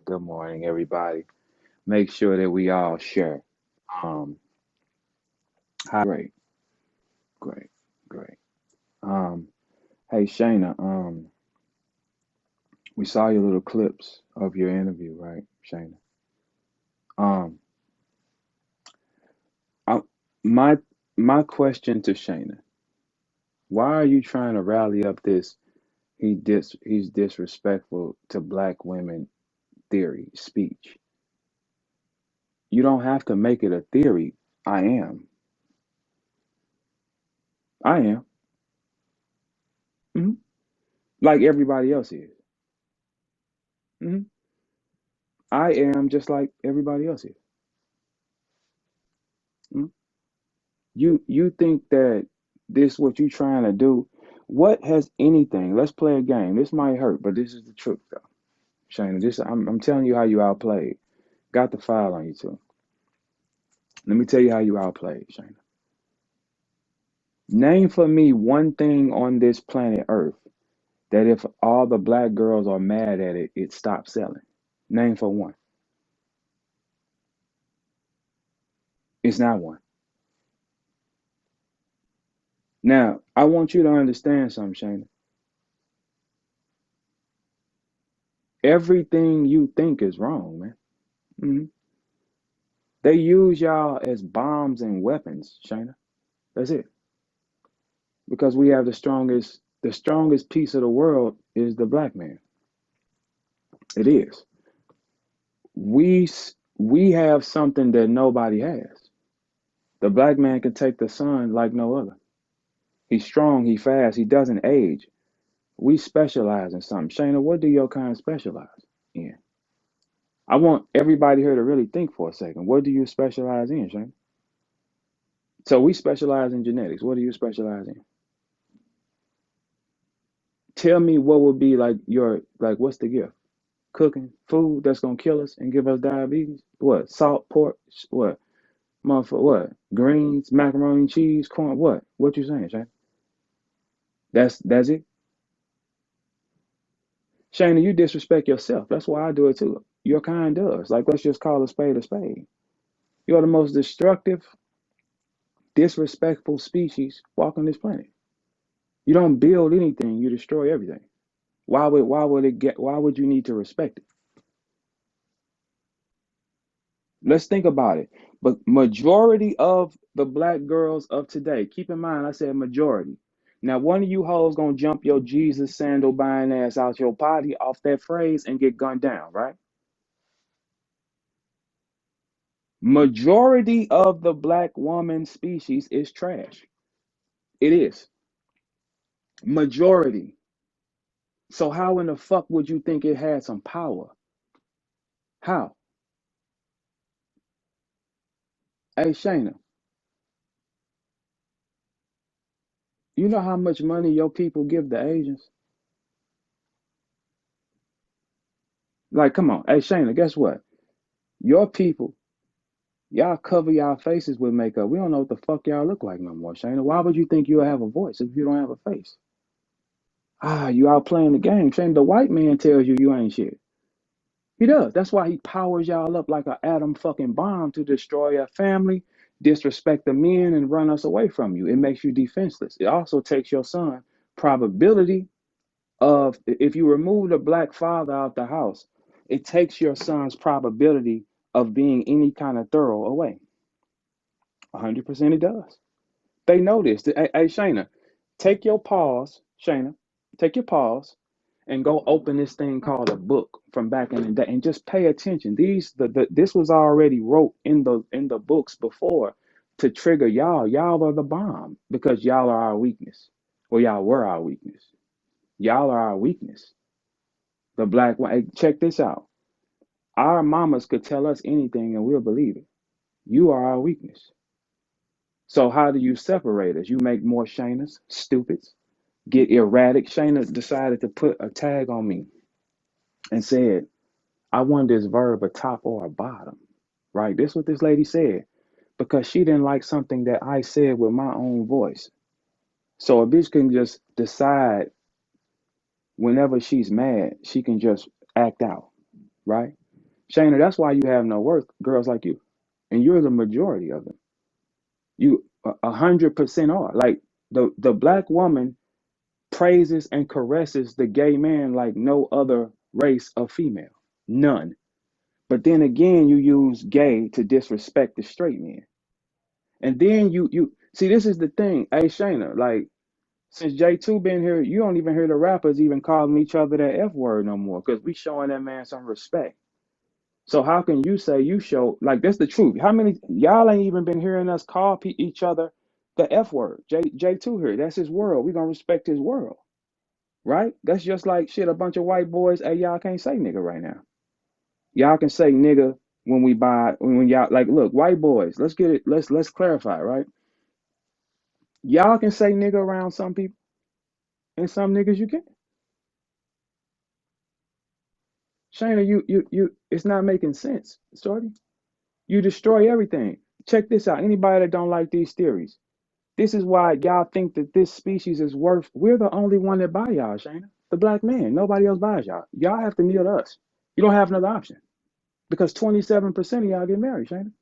Good morning, everybody. Make sure that we all share. Um, Great, great, great. Um, hey, Shayna. We saw your little clips of your interview, right, Shayna? Um, I, my my question to Shayna: why are you trying to rally up this? He's disrespectful to black women theory speech. You don't have to make it a theory. I am. I am. hmm Like everybody else is. hmm I am just like everybody else is. Mhm. You think that this what you trying to do? What has anything? Let's play a game. This might hurt, but this is the truth, though, Shayna. I'm telling you how you outplayed. Got the file on you too. Let me tell you how you outplayed, Shayna. Name for me one thing on this planet Earth that if all the black girls are mad at it, it stops selling. Name for one. It's not one. Now, I want you to understand something, Shayna. Everything you think is wrong, man. Mhm. They use y'all as bombs and weapons, Shayna. That's it. Because we have the strongest piece of the world is the black man. It is. We have something that nobody has. The black man can take the sun like no other. He's strong, he fast, he doesn't age. We specialize in something. Shayna, what do your kind specialize in? I want everybody here to really think for a second. What do you specialize in, Shayna? So we specialize in genetics. What do you specialize in? Tell me what would be like what's the gift? Cooking food that's gonna kill us and give us diabetes? What? Salt, pork, what? Motherfucker, what? Greens, macaroni and cheese, corn, what? What you saying, Shane? That's it? Shane, you disrespect yourself. That's why I do it too. Your kind does. Like let's just call a spade a spade. You're the most destructive, disrespectful species walking this planet. You don't build anything, you destroy everything. Why would you need to respect it? Let's think about it. But majority of the black girls of today, keep in mind I said majority. Now one of you hoes gonna jump your Jesus sandal buying ass out your potty off that phrase and get gunned down, right? Majority of the black woman species is trash. It is. Majority. So how in the fuck would you think it had some power? How? Hey Shayna, you know how much money your people give the Asians? Like, come on. Hey Shayna, guess what? Your people, y'all cover y'all faces with makeup. We don't know what the fuck y'all look like no more, Shayna. Why would you think you'll have a voice if you don't have a face? You out playing the game. Shayna, the white man tells you you ain't shit. He does. That's why he powers y'all up like an atom fucking bomb to destroy your family, disrespect the men, and run us away from you. It makes you defenseless. It also takes your son probability of, if you remove the black father out the house, it takes your son's probability of being any kind of thorough away. 100% it does. They know this. Hey, Shayna, take your pause, Shayna, take your pause and go open this thing called a book from back in the day and just pay attention. This was already wrote in the books before to trigger y'all. Y'all are the bomb because y'all are our weakness. Well, y'all were our weakness. Y'all are our weakness. The black one. Hey, check this out. Our mamas could tell us anything and we'll believe it. You are our weakness. So how do you separate us? You make more Shaynas, stupids, get erratic. Shayna decided to put a tag on me and said, I want this verb a top or a bottom. Right? This is what this lady said. Because she didn't like something that I said with my own voice. So a bitch can just decide whenever she's mad, she can just act out. right? Shayna, that's why you have no worth, girls like you. And you're the majority of them. You 100% are. Like the black woman praises and caresses the gay man like no other race of female. None. But then again, you use gay to disrespect the straight men. And then you see this is the thing. Hey Shayna, like since J2 been here, you don't even hear the rappers even calling each other that F word no more because we showing that man some respect. So how can you say you show like that's the truth? How many y'all ain't even been hearing us call each other the F word? J2 here, that's his world. We gonna respect his world, right? That's just like shit. A bunch of white boys, hey, y'all can't say nigga right now. Y'all can say nigga when we buy when y'all like look, white boys, let's get it, let's clarify, right? Y'all can say nigga around some people and some niggas you can't. Shayna, you it's not making sense, shorty. You destroy everything. Check this out. Anybody that don't like these theories, this is why y'all think that this species is worth. We're the only one that buy y'all, Shayna. The black man. Nobody else buys y'all. Y'all have to kneel to us. You don't have another option because 27% of y'all get married, Shayna.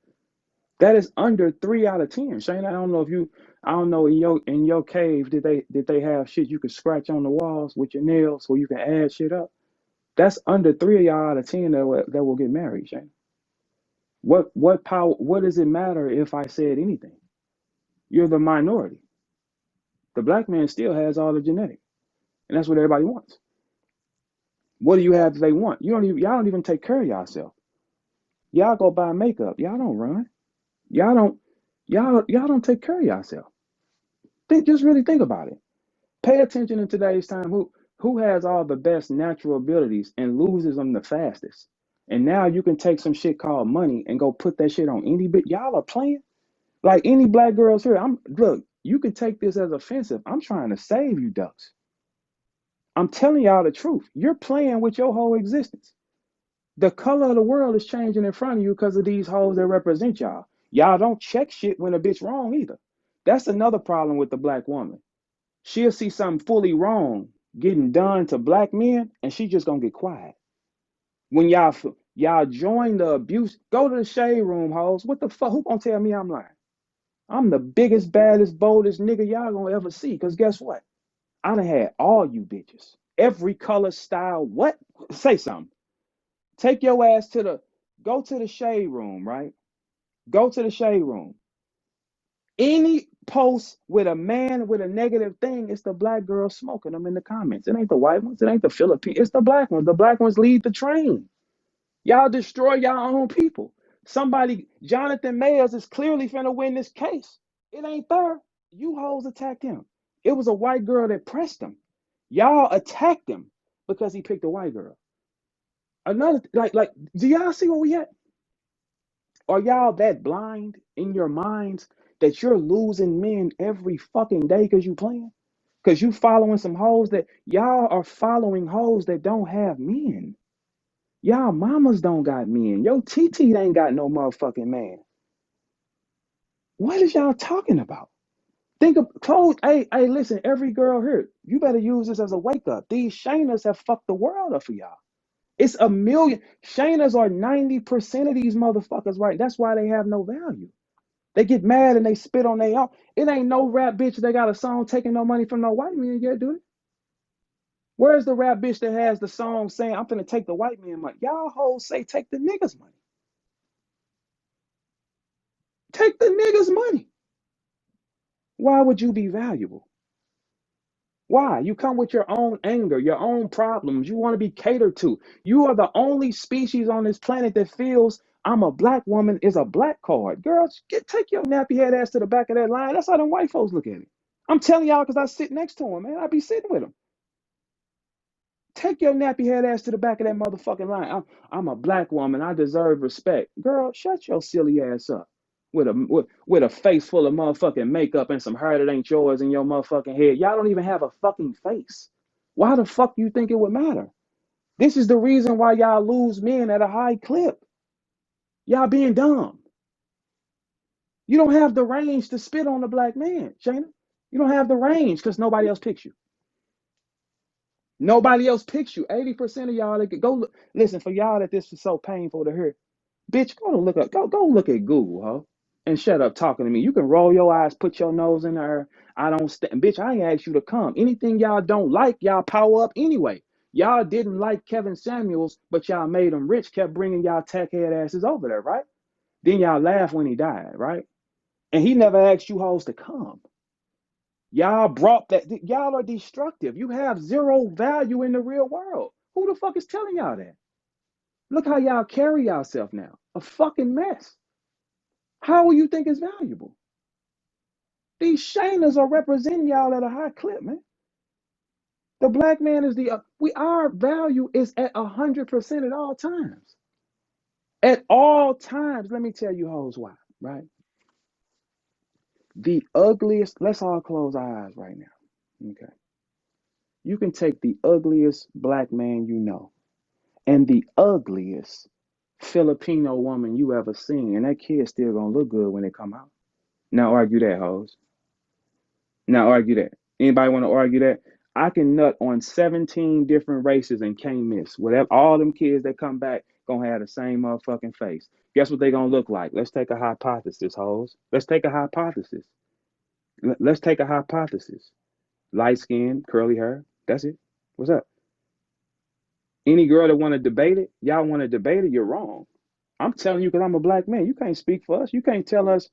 That is under 3 out of 10, Shayna. I don't know if you. I don't know in your cave did they have shit you could scratch on the walls with your nails so you can add shit up. That's under 3 of y'all out of 10 that will get married, Shayna. What power? What does it matter if I said anything? You're the minority. The black man still has all the genetic, and that's what everybody wants. What do you have that they want? Y'all don't even take care of yourself. Y'all go buy makeup. Y'all don't run. Y'all don't. Y'all don't take care of yourself. Just really think about it. Pay attention in today's time. Who has all the best natural abilities and loses them the fastest? And now you can take some shit called money and go put that shit on any bit. Y'all are playing. Like any black girls here, look, you can take this as offensive. I'm trying to save you ducks. I'm telling y'all the truth. You're playing with your whole existence. The color of the world is changing in front of you because of these hoes that represent y'all. Y'all don't check shit when a bitch wrong either. That's another problem with the black woman. She'll see something fully wrong getting done to black men, and she just gonna get quiet. When y'all join the abuse, go to the shade room, hoes. What the fuck? Who gonna tell me I'm lying? I'm the biggest, baddest, boldest nigga y'all gonna ever see. Because guess what? I done had all you bitches. Every color, style, what? Say something. Take your ass go to the shade room, right? Go to the shade room. Any post with a man with a negative thing, it's the black girl smoking them in the comments. It ain't the white ones. It ain't the Philippines. It's the black ones. The black ones lead the train. Y'all destroy your own people. Jonathan Mayers is clearly finna win this case. It ain't there. You hoes attacked him. It was a white girl that pressed him. Y'all attacked him because he picked a white girl. Another do y'all see where we at? Are y'all that blind in your minds that you're losing men every fucking day because you playing? Because you following some hoes that y'all are following hoes that don't have men. Y'all mamas don't got men. Yo TT ain't got no motherfucking man. What is y'all talking about? Think of clothes. Hey, listen, every girl here, you better use this as a wake up. These Shaynas have fucked the world up for y'all. It's a million. Shaynas are 90% of these motherfuckers, right? That's why they have no value. They get mad and they spit on their own. It ain't no rap bitch that got a song taking no money from no white man yet, do it? Where's the rap bitch that has the song saying, I'm finna take the white man money? Y'all hoes say take the niggas money. Take the niggas money. Why would you be valuable? Why? You come with your own anger, your own problems. You want to be catered to. You are the only species on this planet that feels I'm a black woman is a black card. Girls, take your nappy head ass to the back of that line. That's how them white folks look at it. I'm telling y'all because I sit next to him, man. I be sitting with him. Take your nappy head ass to the back of that motherfucking line. I'm a black woman. I deserve respect. Girl, shut your silly ass up. With a face full of motherfucking makeup and some hair that ain't yours in your motherfucking head. Y'all don't even have a fucking face. Why the fuck you think it would matter? This is the reason why y'all lose men at a high clip. Y'all being dumb. You don't have the range to spit on the black man, Shayna. You don't have the range because nobody else picks you. Nobody else picks you. 80% of y'all that go look, listen, for y'all that this is so painful to hear. Bitch, go look at Google, huh? And shut up talking to me. You can roll your eyes, put your nose in there. I don't stand. Bitch, I ain't asked you to come. Anything y'all don't like, y'all power up anyway. Y'all didn't like Kevin Samuels, but y'all made him rich, kept bringing y'all tech head asses over there, right? Then y'all laugh when he died, right? And he never asked you hoes to come. Y'all brought that. Y'all are destructive. You have zero value in the real world. Who the fuck is telling y'all that? Look how y'all carry yourself now. A fucking mess. How will you think it's valuable? These Shaynas are representing y'all at a high clip, man. The black man is our value is at 100% at all times. At all times. Let me tell you hoes why, right? The ugliest, let's all close our eyes right now. Okay. You can take the ugliest black man you know and the ugliest Filipino woman you ever seen, and that kid's still gonna look good when they come out. Now argue that, hoes. Now argue that. Anybody want to argue that? I can nut on 17 different races and can't miss. Whatever, all them kids that come back gonna have the same motherfucking face. Guess what they gonna look like? Let's take a hypothesis, hoes. Let's take a hypothesis. Let's take a hypothesis. Light skin, curly hair. That's it. What's up? Any girl that want to debate it, y'all want to debate it, you're wrong. I'm telling you because I'm a black man. You can't speak for us. You can't tell us.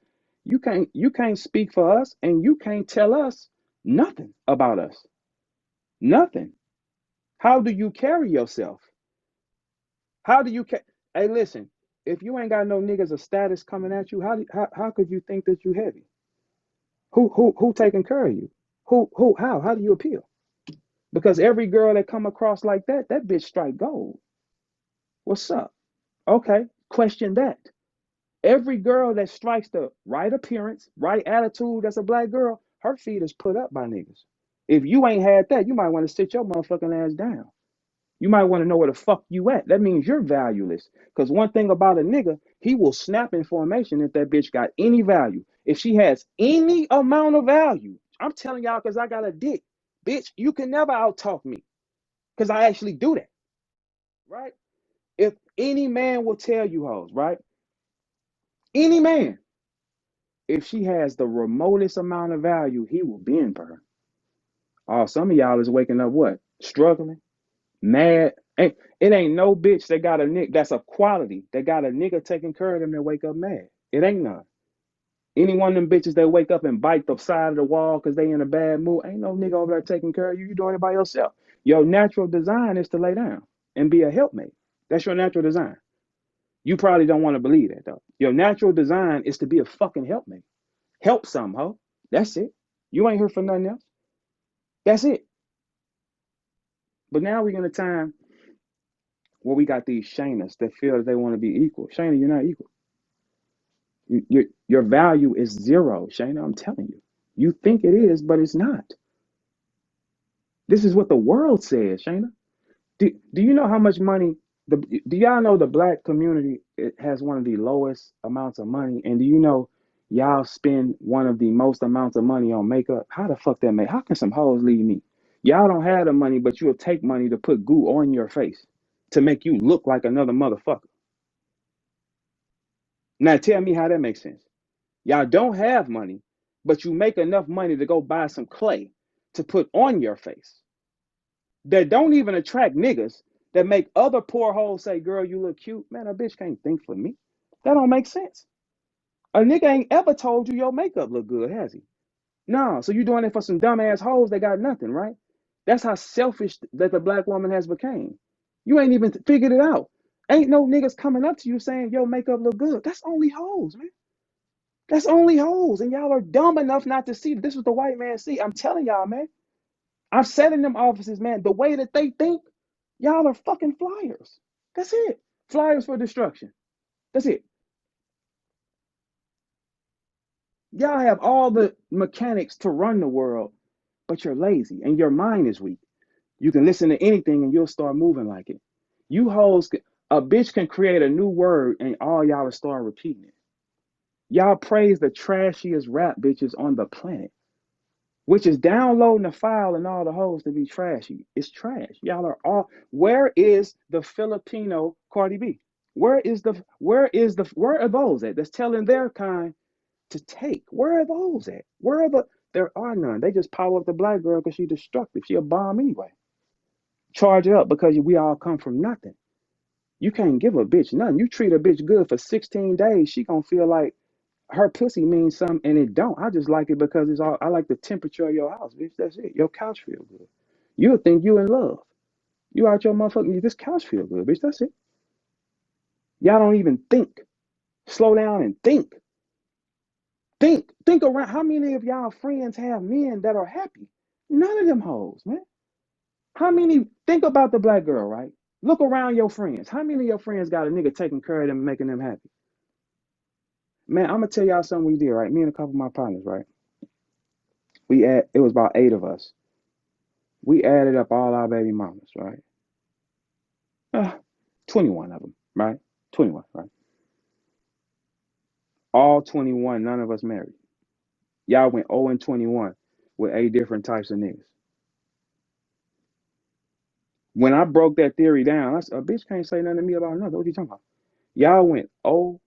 You can't speak for us, and you can't tell us nothing about us. Nothing. How do you carry yourself? How do you Hey, listen. If you ain't got no niggas of status coming at you, how could you think that you heavy? Who taking care of you? How do you appeal? Because every girl that come across like that, that bitch strike gold. What's up? Okay, question that. Every girl that strikes the right appearance, right attitude, that's a black girl, her feet is put up by niggas. If you ain't had that, you might want to sit your motherfucking ass down. You might want to know where the fuck you at. That means you're valueless. Because one thing about a nigga, he will snap in formation if that bitch got any value. If she has any amount of value, I'm telling y'all because I got a dick. Bitch, you can never out talk me. Because I actually do that. Right? If any man will tell you hoes, right? Any man, if she has the remotest amount of value, he will bend for her. Oh, some of y'all is waking up what? Struggling, mad. It ain't no bitch that got a nigga that's a quality that got a nigga taking care of them that wake up mad. It ain't none. Any one of them bitches that wake up and bite the side of the wall because they in a bad mood, ain't no nigga over there taking care of you. You doing it by yourself. Your natural design is to lay down and be a helpmate. That's your natural design. You probably don't want to believe that though. Your natural design is to be a fucking helpmate. Help some, ho. That's it. You ain't here for nothing else. That's it. But now we're in a time where we got these Shaynas that feel that they want to be equal. Shayna, you're not equal. Your value is zero, Shayna. I'm telling you. You think it is, but it's not. This is what the world says, Shayna. Do you know how much money do y'all know the black community it has one of the lowest amounts of money? And do you know y'all spend one of the most amounts of money on makeup? How the fuck that make? How can some hoes leave me? Y'all don't have the money, but you'll take money to put goo on your face to make you look like another motherfucker. Now tell me how that makes sense. Y'all don't have money, but you make enough money to go buy some clay to put on your face that don't even attract niggas that make other poor hoes say, girl, you look cute. Man, a bitch can't think for me. That don't make sense. A nigga ain't ever told you your makeup look good, has he? No, so you doing it for some dumbass hoes that got nothing, right? That's how selfish that the black woman has became. You ain't even figured it out. Ain't no niggas coming up to you saying your makeup look good. That's only hoes, man. That's only hoes. And y'all are dumb enough not to see. This is the white man see. I'm telling y'all, man. I've sat in them offices, man. The way that they think, y'all are fucking flyers. That's it. Flyers for destruction. That's it. Y'all have all the mechanics to run the world, but you're lazy and your mind is weak. You can listen to anything and you'll start moving like it. You hoes, a bitch can create a new word and all y'all will start repeating it. Y'all praise the trashiest rap bitches on the planet. which is downloading the file and all the hoes to be trashy. It's trash. Y'all are all. Where is the Filipino Cardi B? Where are those at? That's telling their kind to take. Where are those at? Where are the? There are none. They just power up the black girl because she's destructive. She a bomb anyway. Charge her up because we all come from nothing. You can't give a bitch nothing. You treat a bitch good for 16 days, she gonna feel like her pussy means something, and it don't. I just like it because it's all. I like the temperature of your house, bitch. That's it. Your couch feel good. You'll think you in love. You out your motherfucking. This couch feel good, bitch. That's it. Y'all don't even think. Slow down and think. Think around. How many of y'all friends have men that are happy? None of them hoes, man. How many? Think about the black girl, right? Look around your friends. How many of your friends got a nigga taking care of them and making them happy? Man, I'm gonna tell y'all something we did, right? Me and a couple of my partners, right? It was about 8 of us. We added up all our baby mamas, right? Uh, 21 of them, right? 21, right? All 21, none of us married. Y'all went 0 and 21 with 8 different types of niggas. When I broke that theory down, I said, a bitch can't say nothing to me about nothing. What you talking about? Y'all went 0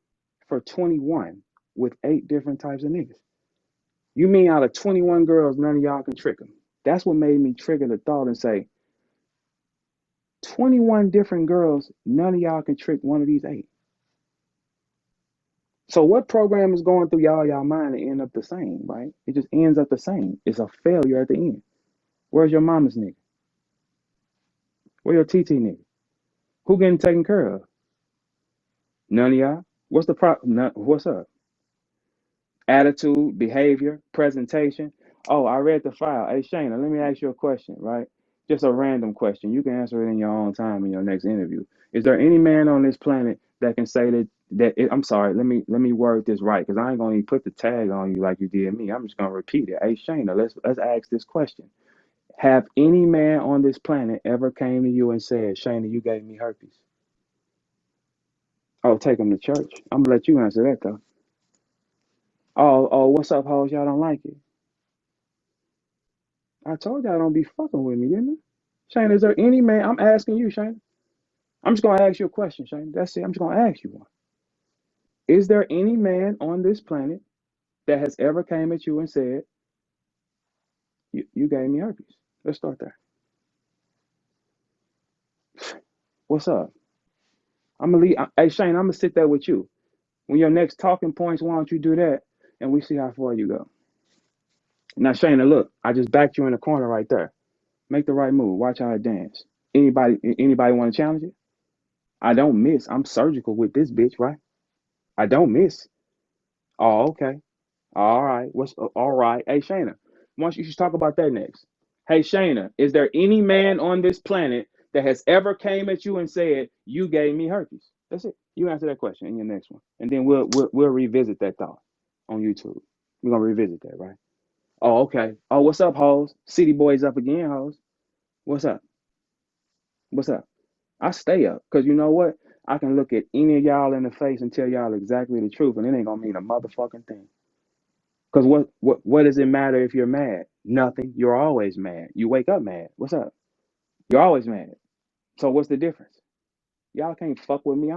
for 21 with 8 different types of niggas. You mean out of 21 girls, none of y'all can trick them? That's what made me trigger the thought and say, 21 different girls, none of y'all can trick one of these 8. So what program is going through y'all mind to end up the same, right? It just ends up the same. It's a failure at the end. Where's your mama's nigga? Where your TT nigga? Who getting taken care of? None of y'all. What's the problem? What's up? Attitude, behavior, presentation. Oh, I read the file. Hey, Shayna, let me ask you a question, right? Just a random question. You can answer it in your own time in your next interview. Is there any man on this planet that can say I'm sorry, let me word this right because I ain't gonna even put the tag on you like you did me. I'm just gonna repeat it. Hey, Shayna, let's ask this question. Have any man on this planet ever came to you and said, Shayna, you gave me herpes? Oh, take him to church. I'm gonna let you answer that though. Oh, what's up, hoes? Y'all don't like it. I told y'all don't be fucking with me, didn't I? Shane, is there any man? I'm asking you, Shane. I'm just gonna ask you a question, Shane. That's it. I'm just gonna ask you one. Is there any man on this planet that has ever came at you and said, you gave me herpes? Let's start there. What's up? I'm gonna leave. Hey, Shane, I'm gonna sit there with you. When your next talking points, why don't you do that? And we see how far you go. Now, Shane, look, I just backed you in the corner right there. Make the right move. Watch how I dance. Anybody want to challenge it? I don't miss. I'm surgical with this bitch, right? I don't miss. Oh, okay. All right. All right? Hey, Shayna, once you should talk about that next. Hey, Shayna, is there any man on this planet that has ever came at you and said you gave me herpes? That's it. You answer that question in your next one, and then we'll revisit that thought on YouTube. We're gonna revisit that, right? Oh, okay. Oh, what's up, hoes? City boys up again, hoes. What's up? What's up? I stay up because you know what? I can look at any of y'all in the face and tell y'all exactly the truth, and it ain't gonna mean a motherfucking thing. Because what does it matter if you're mad? Nothing. You're always mad. You wake up mad. What's up? You're always mad. So what's the difference? Y'all can't fuck with me.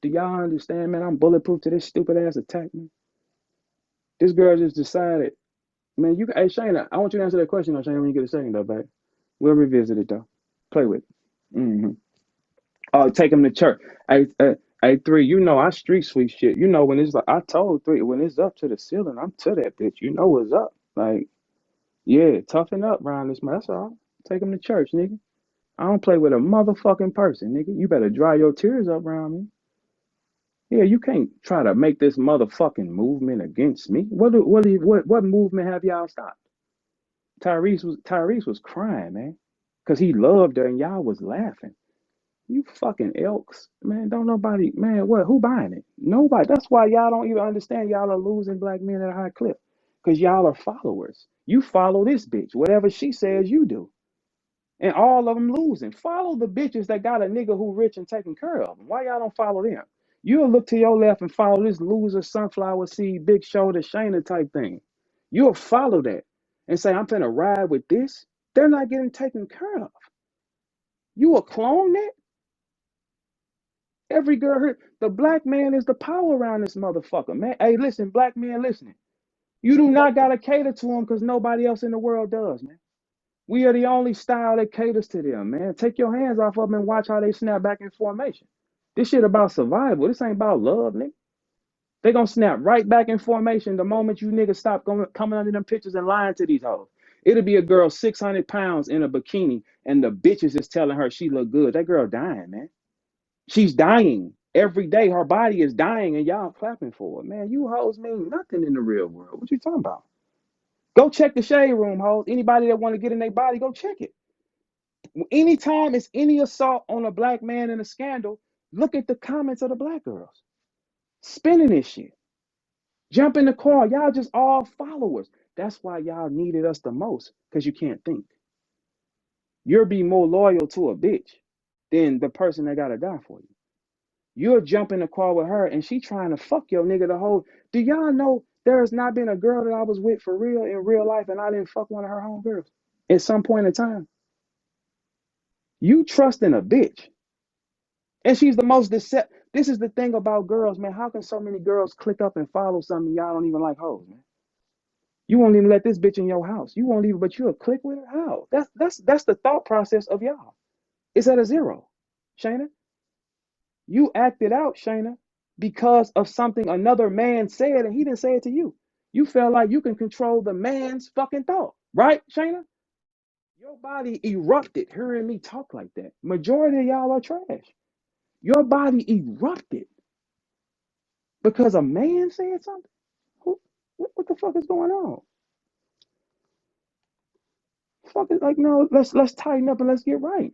Do y'all understand, man? I'm bulletproof to this stupid ass attack, man. This girl just decided, man. Hey, Shayna, I want you to answer that question, though, Shayna, when you get a second, though, babe. We'll revisit it though. Play with it. Oh, take him to church. Hey, three. You know I street sweet shit. You know when it's like I told three when it's up to the ceiling, I'm to that bitch. You know what's up. Like yeah, toughen up around this. That's all. Take him to church, nigga. I don't play with a motherfucking person, nigga. You better dry your tears up around me. Yeah, you can't try to make this motherfucking movement against me. What movement have y'all stopped? Tyrese was crying, man, cause he loved her and y'all was laughing. You fucking elks, man. Don't nobody, man. What? Who buying it? Nobody. That's why y'all don't even understand. Y'all are losing black men at a high clip, cause y'all are followers. You follow this bitch. Whatever she says, you do. And all of them losing. Follow the bitches that got a nigga who rich and taking care of them. Why y'all don't follow them? You'll look to your left and follow this loser sunflower seed, big shoulder Shayna type thing. You'll follow that. and say, I'm finna ride with this, they're not getting taken care of. You a clone that? Every girl here, the black man is the power around this motherfucker, man. Hey, listen, black man, listening. You do not gotta cater to them because nobody else in the world does, man. We are the only style that caters to them, man. Take your hands off of them and watch how they snap back in formation. This shit about survival. This ain't about love, nigga. They gonna snap right back in formation the moment you niggas stop coming under them pictures and lying to these hoes. It'll be a girl 600 pounds in a bikini and the bitches is telling her she look good. That girl dying, man. She's dying. Every day her body is dying and y'all clapping for it. Man, you hoes mean nothing in the real world. What you talking about? Go check the shade room, hoes. Anybody that want to get in their body, go check it. Anytime it's any assault on a black man in a scandal, look at the comments of the black girls. Spinning this shit. Jump in the car. Y'all just all followers. That's why y'all needed us the most, because you can't think. You'll be more loyal to a bitch than the person that gotta die for you. You'll jump in the car with her and she trying to fuck your nigga the whole. Do y'all know there has not been a girl that I was with for real in real life and I didn't fuck one of her homegirls at some point in time? You trust in a bitch. And she's the most decept. This is the thing about girls, man. How can so many girls click up and follow something y'all don't even like hoes, man? You won't even let this bitch in your house. You won't even, but you'll click with her. How? That's the thought process of y'all. It's at a zero. Shayna, you acted out, Shayna, because of something another man said, and he didn't say it to you. You felt like you can control the man's fucking thought, right, Shayna? Your body erupted hearing me talk like that. Majority of y'all are trash. Your body erupted because a man said something. Who, what the fuck is going on? Fuck it, like no. Let's tighten up and let's get right.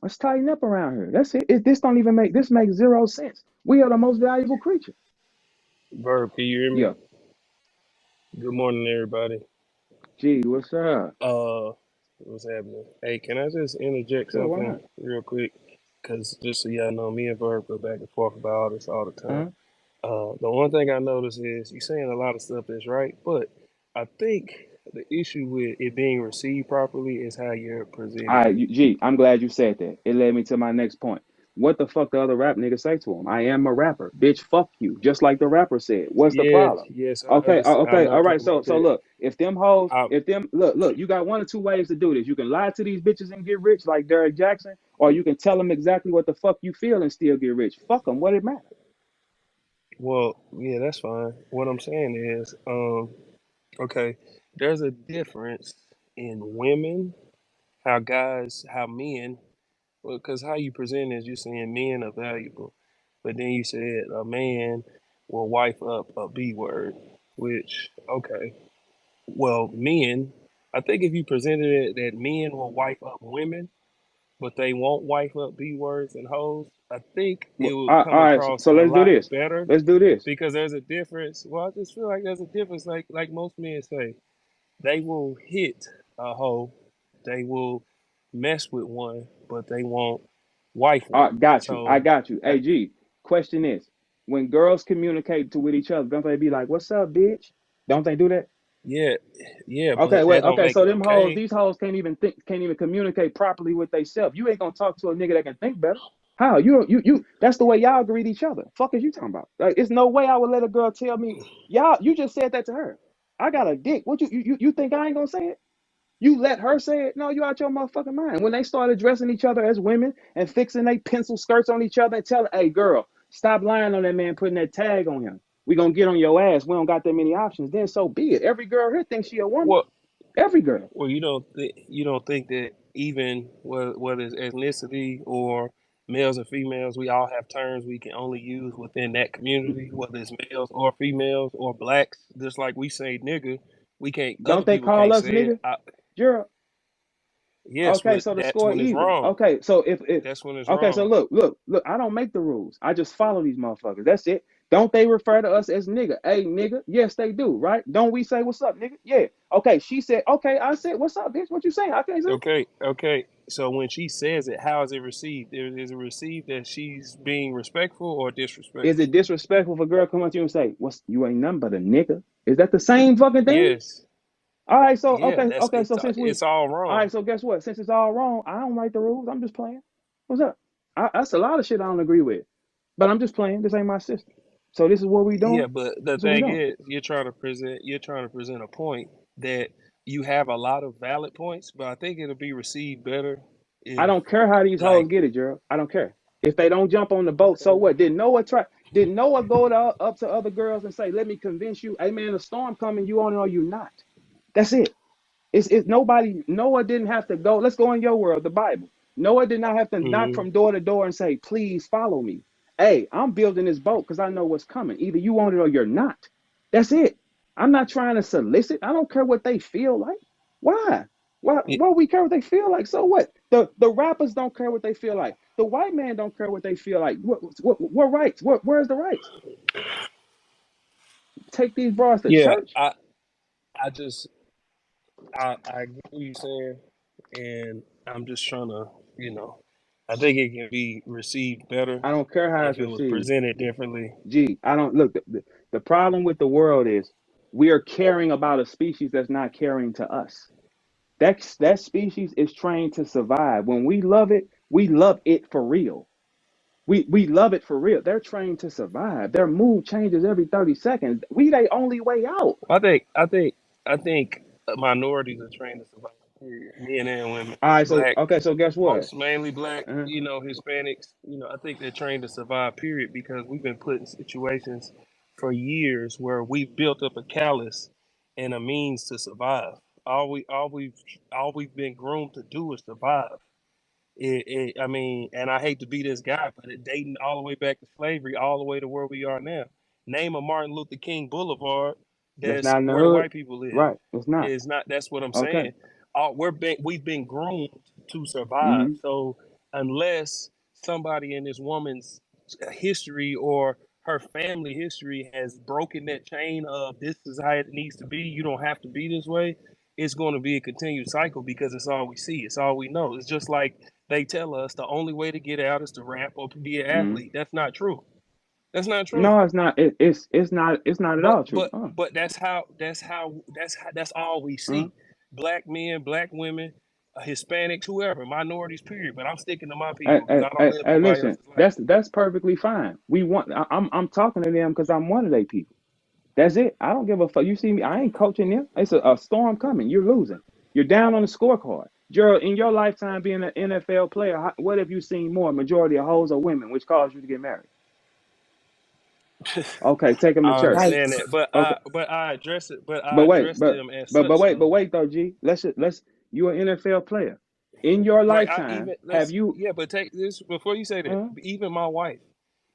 Let's tighten up around here. That's it. This don't even make this makes zero sense. We are the most valuable creature. Verb, can you hear me? Yeah. Good morning, everybody. Gee, what's up? Uh, what's happening? Hey, can I just interject Sure, why something not? real quick? Because just so y'all know, me and Verb go back and forth about all this all the time. Uh-huh. The one thing I notice is you're saying a lot of stuff that's right, but I think the issue with it being received properly is how you're All presenting right, it. G, I'm glad you said that. It led me to my next point. What the fuck the other rap nigga say to him? I am a rapper. Bitch, fuck you. Just like the rapper said. What's the Yes, problem? yes, Okay, I'm okay, all not right. talking So about so that. look, if them hoes, I, if them look, you got one or two ways to do this. You can lie to these bitches and get rich like Derek Jackson, or you can tell them exactly what the fuck you feel and still get rich. Fuck them. What it matter? well, yeah, that's fine. What I'm saying is, okay, there's a difference in women, how men, well, because how you present is you're saying men are valuable, but then you said a man will wife up a B word, which, okay, well, men, I think if you presented it that men will wife up women, but they won't wife up B words and hoes, I think it would All come right, across so a let's do lot this. better Let's do this. because there's a difference. Well, I just feel like there's a difference, like most men say. They will hit a hoe. They will mess with one, but they won't wife one. Got you. I So, got you. uh, Hey, G, question is, when girls communicate to with each other, don't they be like, "What's up, bitch"? Don't they do that? yeah, yeah, Okay, but wait. that don't Okay, make so it them hoes, okay. these hoes can't even think, can't even communicate properly with themselves. You ain't gonna talk to a nigga that can think better. How? You. That's the way y'all greet each other. Fuck is you talking about? Like, it's no way I would let a girl tell me, y'all. You just said that to her. I got a dick. What you think I ain't gonna say it? You let her say it? No, you out your motherfucking mind. When they started dressing each other as women and fixing their pencil skirts on each other and telling, hey, girl, stop lying on that man, putting that tag on him. We gonna get on your ass. We don't got that many options. Then so be it. Every girl here thinks she a woman. Well, Every girl. well, you don't think that even whether it's ethnicity or males and females, we all have terms we can only use within that community, whether it's males or females or blacks. Just like we say nigga, we can't. Don't Other they people call can't us say it. nigga? Gerald. Yes, Okay, but so the that's score when it's even. wrong. Okay, so if That's when it's okay, so wrong. look, I don't make the rules. I just follow these motherfuckers. That's it. Don't they refer to us as nigga? Hey nigga. Yes, they do, right? Don't we say what's up, nigga? Yeah. Okay, she said, okay, I said, what's up, bitch? What you saying? I can't say. Okay, okay. So when she says it, how is it received? Is it received that she's being respectful or Is it disrespectful? disrespectful if a girl come up to you and say, what's you ain't nothing but a nigga? Is that the same fucking thing? Yes. All right, so Yeah, okay, that's okay, so since we, it's all all right, wrong. so guess what? Since it's all wrong, I don't write the rules. I'm just playing. What's up? That's a lot of shit I don't agree with, but I'm just playing. This ain't my system. So this is what we doing. Yeah, but the This is what we thing doing. is, you're trying to present a point that you have a lot of valid points, but I think it'll be received better I if don't care how these hoes like get it, Gerald. I don't care if they don't jump on the boat. So what? Did Noah try? Did Noah go up to other girls and say, "Let me convince you, hey man, a storm coming. You on it or you not?" That's it. It's nobody. Noah didn't have to go. Let's go in your world, the Bible. Noah did not have to knock mhm. from door to door and say, "Please follow me." Hey, I'm building this boat because I know what's coming. Either you want it or you're not. That's it. I'm not trying to solicit. I don't care what they feel like. Why? Why we care what they feel like? So what? The rappers don't care what they feel like. The white man don't care what they feel like. What rights? Where's the rights? Take these bras to Yeah, church? I just I get what you're saying, and I'm just trying to, you know, I think it can be received better I don't care how if it's it was received. presented differently. Gee, I don't look. The problem with the world is we are caring about a species that's not caring to us. That species is trained to survive. When we love it for real. We love it for real. They're trained to survive. Their mood changes every 30 seconds. We they only way out. I think minorities are trained to survive. Period. Men and women, All right, so black, okay, so guess what? most mainly black. Uh, You know, Hispanics. You know, I think they're trained to survive. Period, because we've been put in situations for years where we've built up a callous and a means to survive. All we've been groomed to do is survive. I mean, and I hate to be this guy, but it dating all the way back to slavery, all the way to where we are now. Name a Martin Luther King Boulevard that's that's not in the where the hood, white people live. right? It's not. It's not. That's what I'm Okay. saying. We've been groomed to survive. Mm-hmm. So unless somebody in this woman's history or her family history has broken that chain of this is how it needs to be, you don't have to be this way, it's going to be a continued cycle because it's all we see, it's all we know. It's just like they tell us the only way to get out is to rap or to be an Mm-hmm. athlete. That's not true. That's not true. No, it's not. It's not at But all true. but but that's all we Uh. see. Black men, black women, Hispanics, whoever, minorities, period. But I'm sticking to my Hey, people because hey, I don't hey, live hey, nobody listen, else's life. that's perfectly fine. I'm talking to them because I'm one of their people. That's it. I don't give a fuck. You see me, I ain't coaching them. It's a storm coming. You're losing. You're down on the scorecard. Gerald, in your lifetime being an NFL player, what have you seen more, majority of hoes or women, which caused you to get married? Okay, take them to I church. understand Right. that, but Okay, I address it. But I but wait, address them as such but though. wait though, G. Let's you an NFL player. In your Right? I lifetime, even have let's you? yeah. But take this before you say that. Uh, Even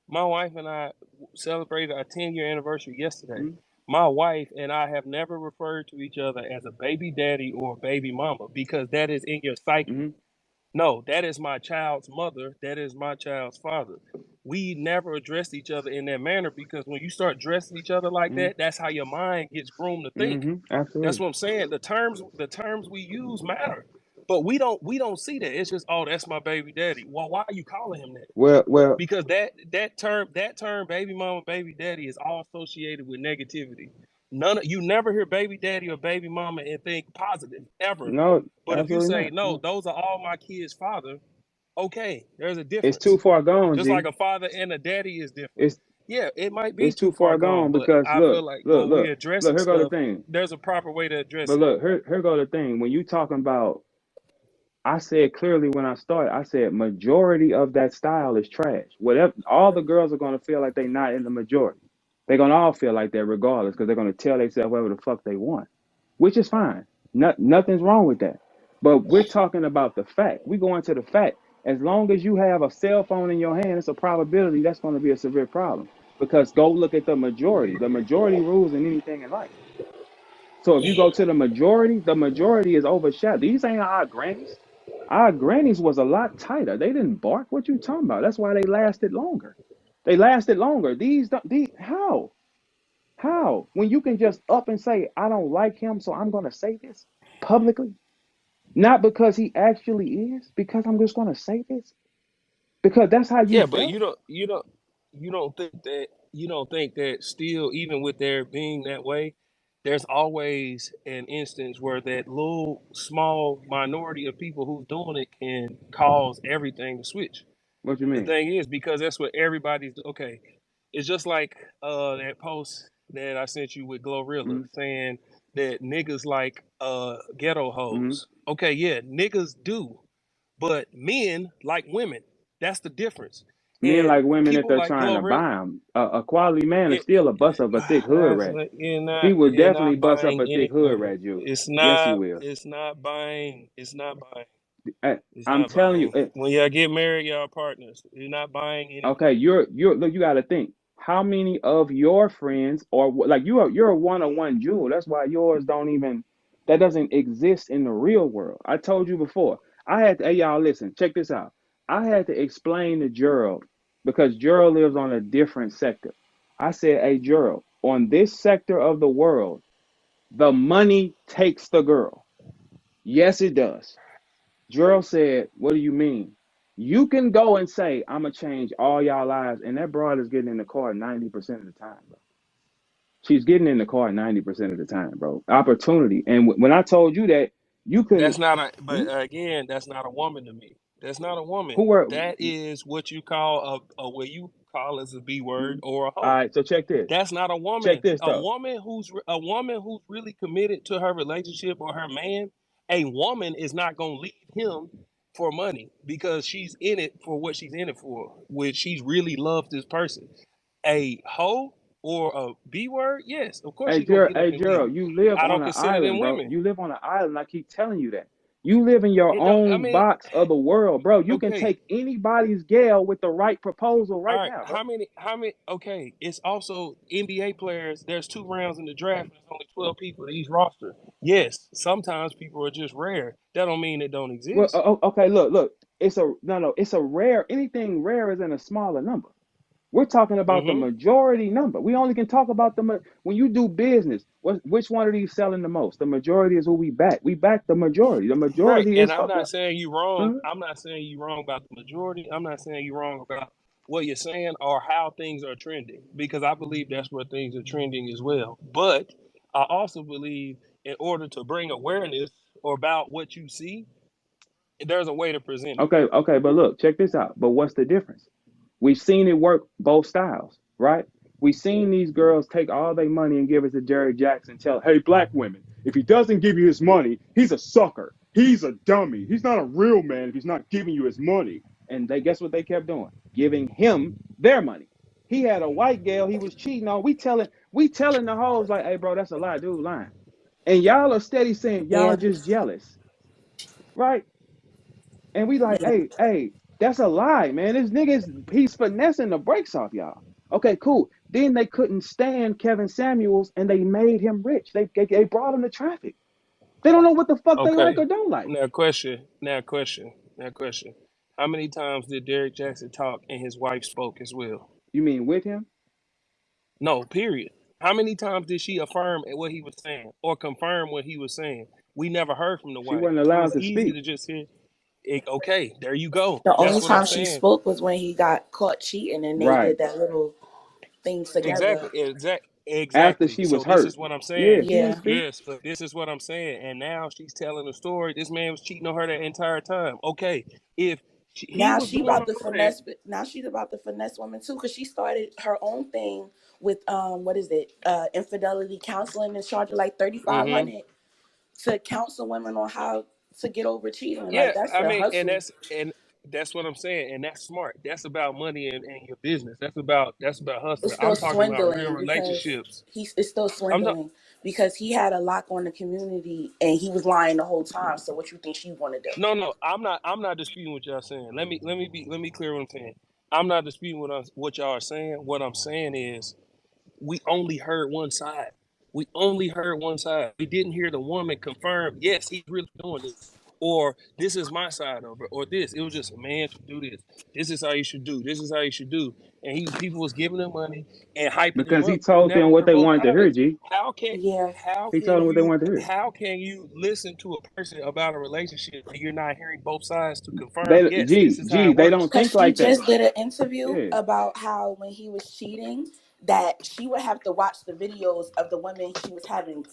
my wife and I celebrated our 10-year anniversary yesterday. mm, My wife and I have never referred to each other as a baby daddy or a baby mama because that is in your psyche. mm, No, that is my child's mother. That is my child's father. We never addressed each other in that manner because when you start dressing each other like mm, that, that's how your mind gets groomed to think. That's absolutely. what I'm saying. The terms we use matter. But we don't see that. It's just, oh, that's my baby daddy. Well, why are you calling him that? Well, Because that term baby mama, baby daddy is all associated with negativity. You never hear baby daddy or baby mama and think positive ever. no, But if you absolutely say not. no, No. those are all my kids' father, okay, there's a It's too difference. far gone, Just like G. a father and a daddy is different. It's Yeah, it might be it's too too far far gone, gone but because I feel like when we look, addressing here go the stuff, thing. there's a proper way to address But it. look, here go the thing. When you talking about, I said clearly when I started, I said majority of that style is trash. Whatever, all the girls are gonna feel like they're not in the majority. They're gonna all feel like that regardless, because they're gonna tell themselves whatever the fuck they want, which is fine. Nothing's wrong with that. But we're talking about the fact. We go into the fact. As long as you have a cell phone in your hand, it's a probability that's going to be a severe problem. Because go look at the majority. The majority rules in anything in life. So if you go to the majority is overshadowed. These ain't our grannies. Our grannies was a lot tighter. They didn't bark. What you talking about? That's why they lasted longer. They lasted longer. These how? How? When you can just up and say, I don't like him, so I'm gonna say this publicly. Not because he actually is, because I'm just gonna say this. Because that's how you Yeah, but felt. you don't think that still even with their being that way, there's always an instance where that little small minority of people who's doing it can cause everything to switch. What you The mean? thing is, because that's what everybody's okay. It's just like that post that I sent you with Glorilla Mm-hmm. saying that niggas like ghetto Mm-hmm. hoes. Okay, yeah, niggas do, but men like women. That's the difference. Men And like women if people they're like trying to Glorilla, buy them. A quality man is it, still a bust up a thick hood that's rat. like He will you're definitely not bust up buying a thick any hood women. rat, you. It's Yes, he not. will. It's not buying. It's not buying. I, It's I'm not telling you. buying. When y'all get married, y'all partners. You're not buying any Okay, women. you're look. You got to think. How many of your friends or like you're a one on one jewel. That's why yours don't even that doesn't exist in the real world. I told you before. I had to. Hey, y'all, listen. Check this out. I had to explain to Gerald because Gerald lives on a different sector. I said, "Hey, Gerald, on this sector of the world, the money takes the girl. Yes, it does." Gerald said, "What do you mean? You can go and say, I'm going to change all y'all lives." And that broad is getting in the car 90% of the time, bro. She's getting in the car 90% of the time, bro. Opportunity. And when I told you that, you That's couldn't. not a. But Hmm? again, that's not a woman to me. That's not a woman. Who were. That is what you call a what you call as a B word Mhm. or a All hoe. right, so check this. That's not a Check woman. this, A though. woman who's really committed to her relationship or her man. A woman is not gonna leave him for money because she's in it for what she's in it for. Which she's really loves this person. A hoe or a B word, yes, of course she's gonna get up Hey, and leave. Gerald, you live I on don't an consider them island, bro. women. You live on an island. I keep telling you that. You live in your It don't. I own mean, box of the world, bro. You can okay. take anybody's gal with the right proposal All right right, now, bro. how many? How many? Okay, it's also NBA players. There's 2 rounds in the draft. There's only 12 people to each roster. Yes, sometimes people are just rare. That don't mean they don't Well, exist. okay, look. It's a no, no. It's a rare. Anything rare is in a smaller number. We're talking about the Hmm. majority number. We only can talk about when you do business. Which one of these selling the most? The majority is who we back. We back the majority. The Right, majority and is I'm fucking. not saying you wrong. Huh? I'm not saying you wrong about the majority. I'm not saying you wrong about what you're saying or how things are trending because I believe that's where things are trending as well. But I also believe in order to bring awareness or about what you see, there's a way to present it. Okay, okay, but look, check this out. But what's the difference? We've seen it work both styles, right? We've seen these girls take all their money and give it to Jerry Jackson. Tell, hey, black women, if he doesn't give you his money, he's a sucker. He's a dummy. He's not a real man if he's not giving you his money. And they guess what they kept doing? Giving him their money. He had a white girl he was cheating on. We telling the hoes like, hey, bro, that's a lie, dude, lying. And y'all are steady saying y'all Yeah, just jealous, right? And we like, yeah. hey, that's a lie, man. This nigga's he's finessing the brakes off y'all. Okay, cool. Then they couldn't stand Kevin Samuels and they made him rich. They brought him to traffic. They don't know what the fuck they like Okay. or don't like. Now question. Now question. Now question. How many times did Derek Jackson talk and his wife spoke as well? You mean with him? No, period. How many times did she affirm what he was saying or confirm what he was saying? We never heard from the She wife. wasn't So allowed it's to easy speak. to just hear, okay, there you go. The That's only what I'm time she saying. spoke was when he got caught cheating and they Right. did that little thing Exactly. together. After Exactly. she So was this hurt. is what I'm Yeah, saying. she didn't Yeah. speak. Yes, but this is what I'm saying. And now she's telling the story. This man was cheating on her the entire time. Okay, if he Now was she doing about to all that, finesse. Now she's about to finesse women too, because she started her own thing with what is it? Infidelity counseling and charging like hmm 3,500 to counsel women on how to get over cheating. yeah, Like that's I a mean, hustle. and that's what I'm saying, and that's smart. That's about money and your business. That's about It's hustling. still I'm talking about real swindling because relationships. it's still I'm not. swindling because he had a lock on the community and he was lying the whole time. So what you think she want to do? No, no, I'm not. I'm not disputing what y'all saying. Let me clear what I'm saying. I'm not disputing what y'all are saying. What I'm saying is we only heard one side. We only heard one side. We didn't hear the woman confirm, yes, he's really doing this. Or this is my side of it. Or this. It was just a man should do this. This is how you should do. This is how you should do. And people was giving them money and hyping them Because he up. You told never them what heard they both wanted to hear, sides. G. How can Yeah, He told them what they wanted to hear. how can you listen to a person about a relationship and you're not hearing both sides to confirm, They yes, this is how G, it they works? don't because think she like that. just did an interview Yeah. about how when he was cheating, that she would have to watch the videos of the women he was having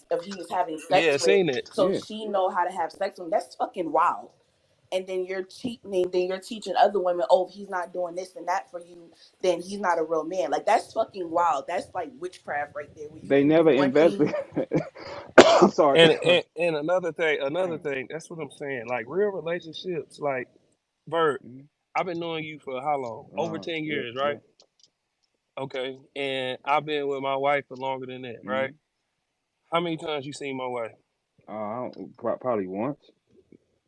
Yeah, sex with, seen it. so Yeah. she know how to have sex with him. That's fucking wild. And then you're cheating, then you're teaching other women, oh, if he's not doing this and that for you, then he's not a real man. Like, that's fucking wild. That's like witchcraft right there, where you They can do never one thing. invested. I'm sorry. And another thing, that's what I'm saying. Like real relationships, like Verb, Mhm. I've been knowing you for how long? Over 10 Yeah, years, yeah. right? Okay. And I've been with my wife for longer than that, right? Hmm. How many times you seen my wife? Probably once.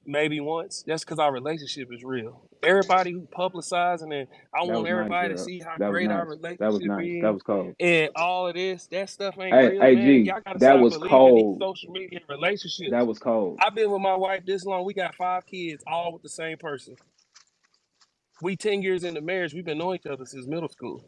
Maybe once. That's because our relationship is real. Everybody who publicizing and I That want was nice, everybody to Gerald. see how That was great our nice. That was relationship nice. That is was cold. and all of this, that stuff ain't Hey, real, hey, man. G, Y'all gotta that stop was believing these cold. social media That relationships. was cold. I've been with my wife this long. We got 5 kids, all with the same person. We 10 years into marriage. We've been knowing each other since middle school.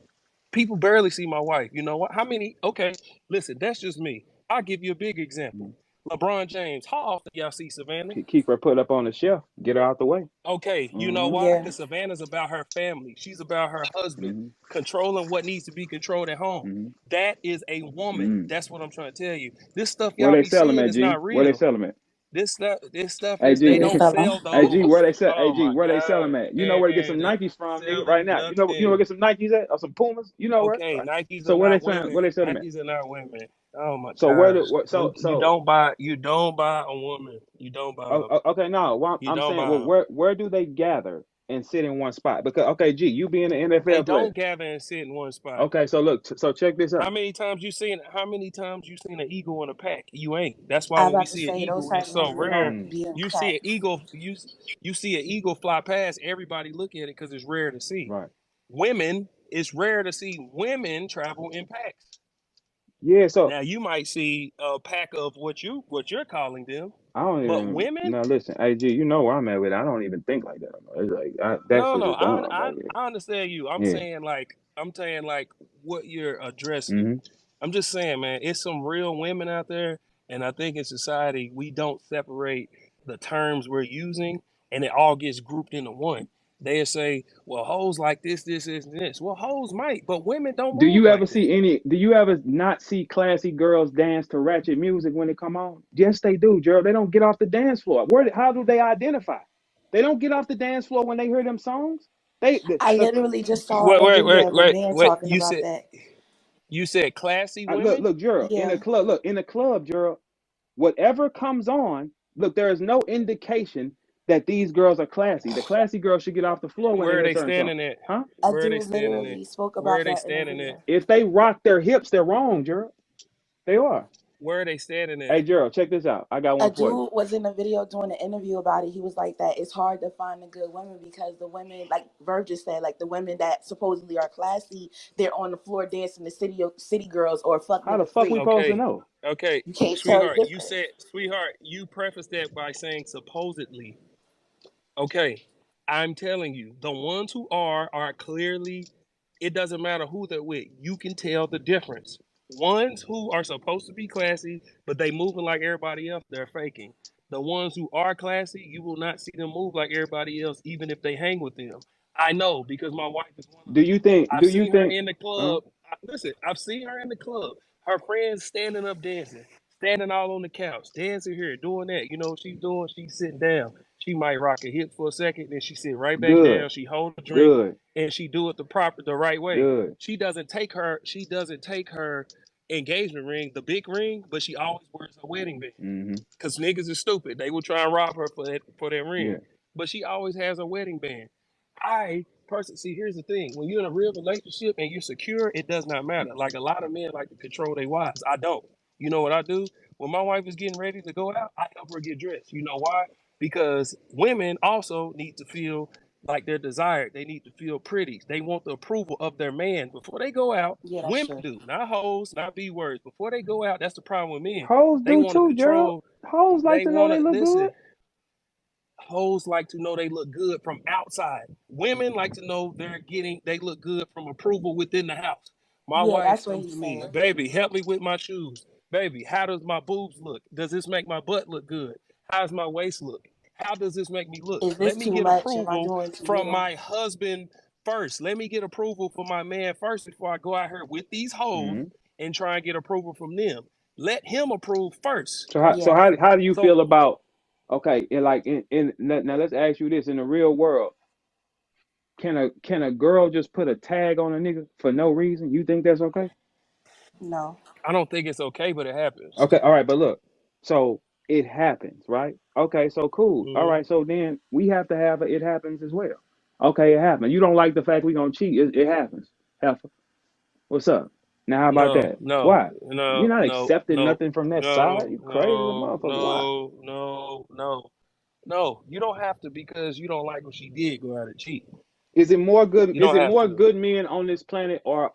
People barely see my wife. You know what? How many? Okay, listen, that's just me. I'll give you a big example. Mhm. LeBron James. How often y'all see Savannah? Keep her put up on the shelf. Get her out the way. Okay, you know Hmm. why? Yeah. Because Savannah's about her family. She's about her husband, Hmm. controlling what needs to be controlled at home. Hmm. That is a woman. Hmm. That's what I'm trying to tell you. This stuff Where y'all they be sell them seeing at, is G? not Where they real. sell them at? This stuff Hey, is they Where they G. don't sell them. sell Hey, G. Where those. they sell? Hey, Oh G. my Where they sell them god, at? You know man, where to get some they Nikes from, nigga? Right selling now. You know where to nothing. get some Nikes at or some Pumas? You know where? Okay, Right. Nikes are So where they not selling? women. Where they sell them at? Nikes are not women. Oh my So where gosh, do what? you So don't buy a woman. You don't buy them. okay, no. Well, You I'm don't saying, buy well, them. where do they gather and sit in one spot? Because okay, G, you being an They NFL player. don't gather and sit in one spot. Okay, so look, so check this How out. many times you seen? How many times you seen an eagle in a pack? You ain't. That's why I when we about to see an say those eagle, type it's of so ones, they rare. don't Mm, be in You see an packs. eagle. You see an eagle fly past. Everybody look at it because it's rare to see. right. Women, it's rare to see women travel in packs. Yeah. So Now you might see a pack of what you're calling them, I don't but even women, no listen. Hey, G, you know where I'm at with it. I don't even think like that. It's like that no, shit no. is I dumb. I, Like I understand you. yeah. I'm saying like what you're addressing. Hmm. I'm just saying, man, it's some real women out there, and I think in society we don't separate the terms we're using, and it all gets grouped into one. They'll say, "Well, hoes like this, and this." Well, hoes might, but women don't move like that. Do you ever not see classy girls dance to ratchet music when they come on? Yes, they do, Gerald. They don't get off the dance floor. How do they identify? They don't get off the dance floor when they hear them songs. I Cause literally just saw Wait, a wait, video wait, of a wait, man wait. talking about that. You said classy look, women. look, Gerald, Yeah. in the club, Gerald, whatever comes on, look, there is no indication that these girls are classy. The classy girls should get off the floor when they Where are hear they certain songs. standing at? Huh? A Where are they dude standing at? literally spoke Where are about they that in a standing at? video. If they rock their hips, they're wrong, Gerald. They are. Where are they standing at? Hey, Gerald, check this out. I got A one for you. dude was in a video doing an interview about it. He was like that it's hard to find the good women because the women, like Verb just said, like the women that supposedly are classy, they're on the floor dancing the city girls or fuck How the nigga fuck we free. supposed to Okay, know? okay, You can't tell the sweetheart. difference. Sweetheart, you prefaced that by saying supposedly. Okay, I'm telling you, the ones who are clearly. It doesn't matter who they're with. You can tell the difference. Ones who are supposed to be classy, but they moving like everybody else, they're faking. The ones who are classy, you will not see them move like everybody else, even if they hang with them. I know because my wife is one of Do them. you think? I've Do you seen her think? in the Uh, club. Listen, I've seen her in the club. Her friends standing up dancing, standing all on the couch, dancing here, doing that. You know what she's doing? She's sitting down. She might rock her hips for a second, then she sit right back good, down. She hold a drink good, and she do it the right way. good. She doesn't take her engagement ring, the big ring, but she always wears a wedding band. Hmm. Cause niggas is stupid. They will try and rob her for that ring. Yeah. But she always has a wedding band. I personally see here's the thing. When you're in a real relationship and you're secure, it does not matter. Like a lot of men like to control their wives. I don't. You know what I do? When my wife is getting ready to go out, I help her get dressed. You know why? Because women also need to feel like they're desired. They need to feel pretty. They want the approval of their man before they go out. Yeah, that's Women true. do, not hoes, not B words. Before they go out, that's the problem with men. Hoes They do want to too, Gerald. control. Hoes like They to know want they to look good. listen. Hoes like to know they look good from outside. Women like to know they look good from approval within the house. My Yeah, wife that's what comes to he's me, saying. baby, help me with my shoes. Baby, how does my boobs look? Does this make my butt look good? How's my waist look? How does this make me look? Is Let this me too get much? Am I approval doing too from little? my husband first. Let me get approval for my man first before I go out here with these hoes Mhm. and try and get approval from them. Let him approve first. So Yeah. how do you So feel about okay, and like in now let's ask you this in the real world, can a girl just put a tag on a nigga for no reason? You think that's okay? No. I don't think it's okay, but it happens. Okay, all right, but look, so it happens, right? Okay, so cool. All Hmm. right, so then we have to have it happens as well. Okay, it happens. You don't like the fact we gonna cheat? It happens. Heifer, what's up? Now how about No, that? no, Why? You're no, not no, accepting no, nothing from that no, side. You crazy as a no, motherfucker. Why? no, no, no. No, you don't have to because you don't like what she did go out and cheat. Is it more good? You Is don't it have more to. good men on this planet or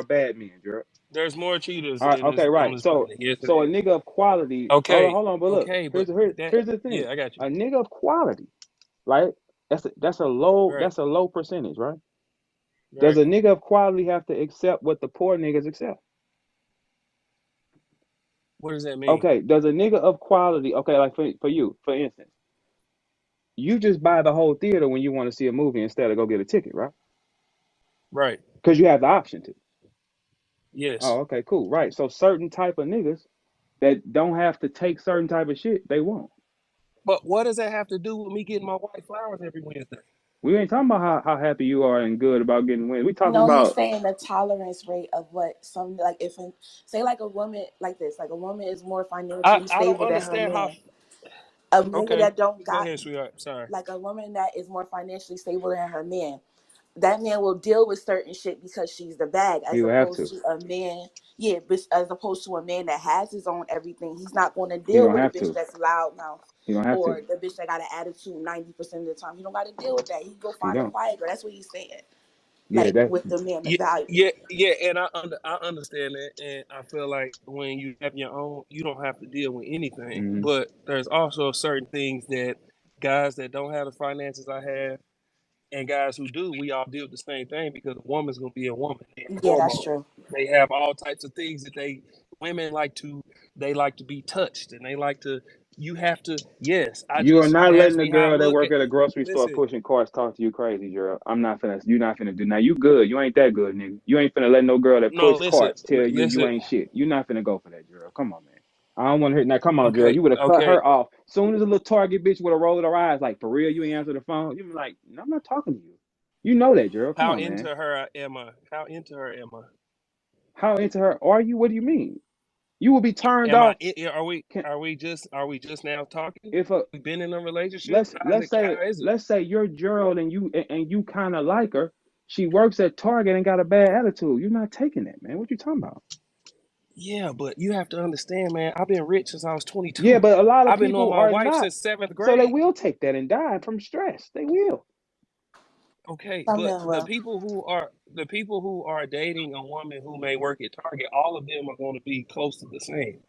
bad men, Gerald? There's more cheaters All right, in okay, this on right. this So planet. Yes, it so a is. nigga of quality. Okay, Hold on, but look, okay, but that here's the thing. yeah, I got you. A nigga of quality, right? Right, That's a low percentage, right? Does right. a nigga of quality have to accept what the poor niggas accept? What does that mean? Okay, does a nigga of quality, okay, like for you, for instance, you just buy the whole theater when you want to see a movie instead of go get a ticket, right? Right. Because you have the option to. Yes. Oh, okay, cool, right. So certain type of niggas that don't have to take certain type of shit, they won't. But what does that have to do with me getting my white flowers every Wednesday? We ain't talking about how happy you are and good about getting wins. We talking No, he's about saying the tolerance rate of what some like if say like a woman like this, like a woman is more financially I don't stable than her understand how. man. A nigga Okay, that don't go got ahead, sweetheart. Sorry. like a woman that is more financially stable than her man. That man will deal with certain shit because she's the bag, he as would have opposed to. to a man. Yeah, but as opposed to a man that has his own everything, he's not going to He deal don't with a have bitch to. that's loudmouth He don't have to. or the bitch that got an attitude 90% of the time. He don't got to deal with that. He go He find a don't. quiet girl. That's what he's saying. Yeah, Like that. with the man, the Yeah, value. yeah, yeah, and I understand that, and I feel like when you have your own, you don't have to deal with anything. Mm, But there's also certain things that guys that don't have the finances I have, and guys who do, we all deal with the same thing because a woman's gonna be a woman. They have Yeah, that's hormones. true. They have all types of things that they women like to. They like to be touched, and they like to. You have to. Yes, I you are just not letting ask the me how I girl that look work at. at a grocery store Listen, pushing carts talk to you crazy, Gerald. I'm not finna. You not finna do. Now you good. You ain't that good, nigga. You ain't finna let no girl that no, push listen, carts tell you listen. ain't shit. You not finna go for that, Gerald. Come on, man. I don't want to hear. Now come on, Gerald. Okay, You would have cut okay. her off soon as a little Target bitch would have rolled her eyes like for real. You ain't answer the phone. You be like, no, I'm not talking to you. You know that, Gerald. Come How on, into man. her am I? How into her am I? How into her are you? What do you mean? You will be turned Am I? off. Are we? Can, Are we just now talking? if a We been in a relationship? How's it? How is it? let's say you're Gerald and you kind of like her. She works at Target and got a bad attitude. You're not taking that, man. What you talking about? Yeah, but you have to understand, man. I've been rich since I was Yeah, 22. but a lot of I've been knowing people my are wife not. since seventh So they grade. will take that and die from stress. They will. Okay, Some but men will. the people who are dating a woman who may work at Target, all of them are going to be close to the same.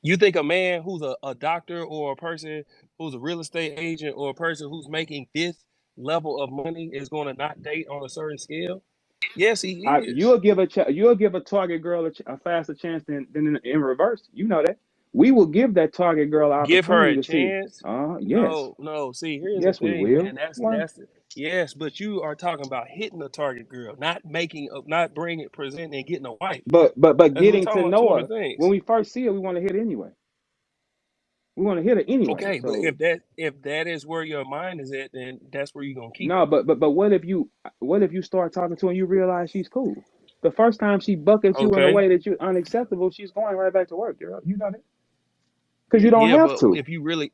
You think a man who's a doctor or a person who's a real estate agent or a person who's making this level of money is going to not date on a certain scale? Yes, he is. You'll give a Target girl a faster chance than in reverse. You know that. We will give that Target girl an Give her opportunity a to see. chance. Yes, No, no. See, here's the yes, we thing, will. man. That's Why? that's yes, but you are talking about hitting a target girl, not making, not bringing, presenting, and getting a wife. But As we're getting to talking about two know different her when things. we first see her, we want to hit her anyway. We want to hit her anyway. Okay, but So if that is where your mind is at, then that's where you're gonna keep no, her. but what if you start talking to her and you realize she's cool? The first time she buck at you in a Okay. way that you're unacceptable, she's going right back to work, girl. You know that because you don't Yeah, have but to. if you really,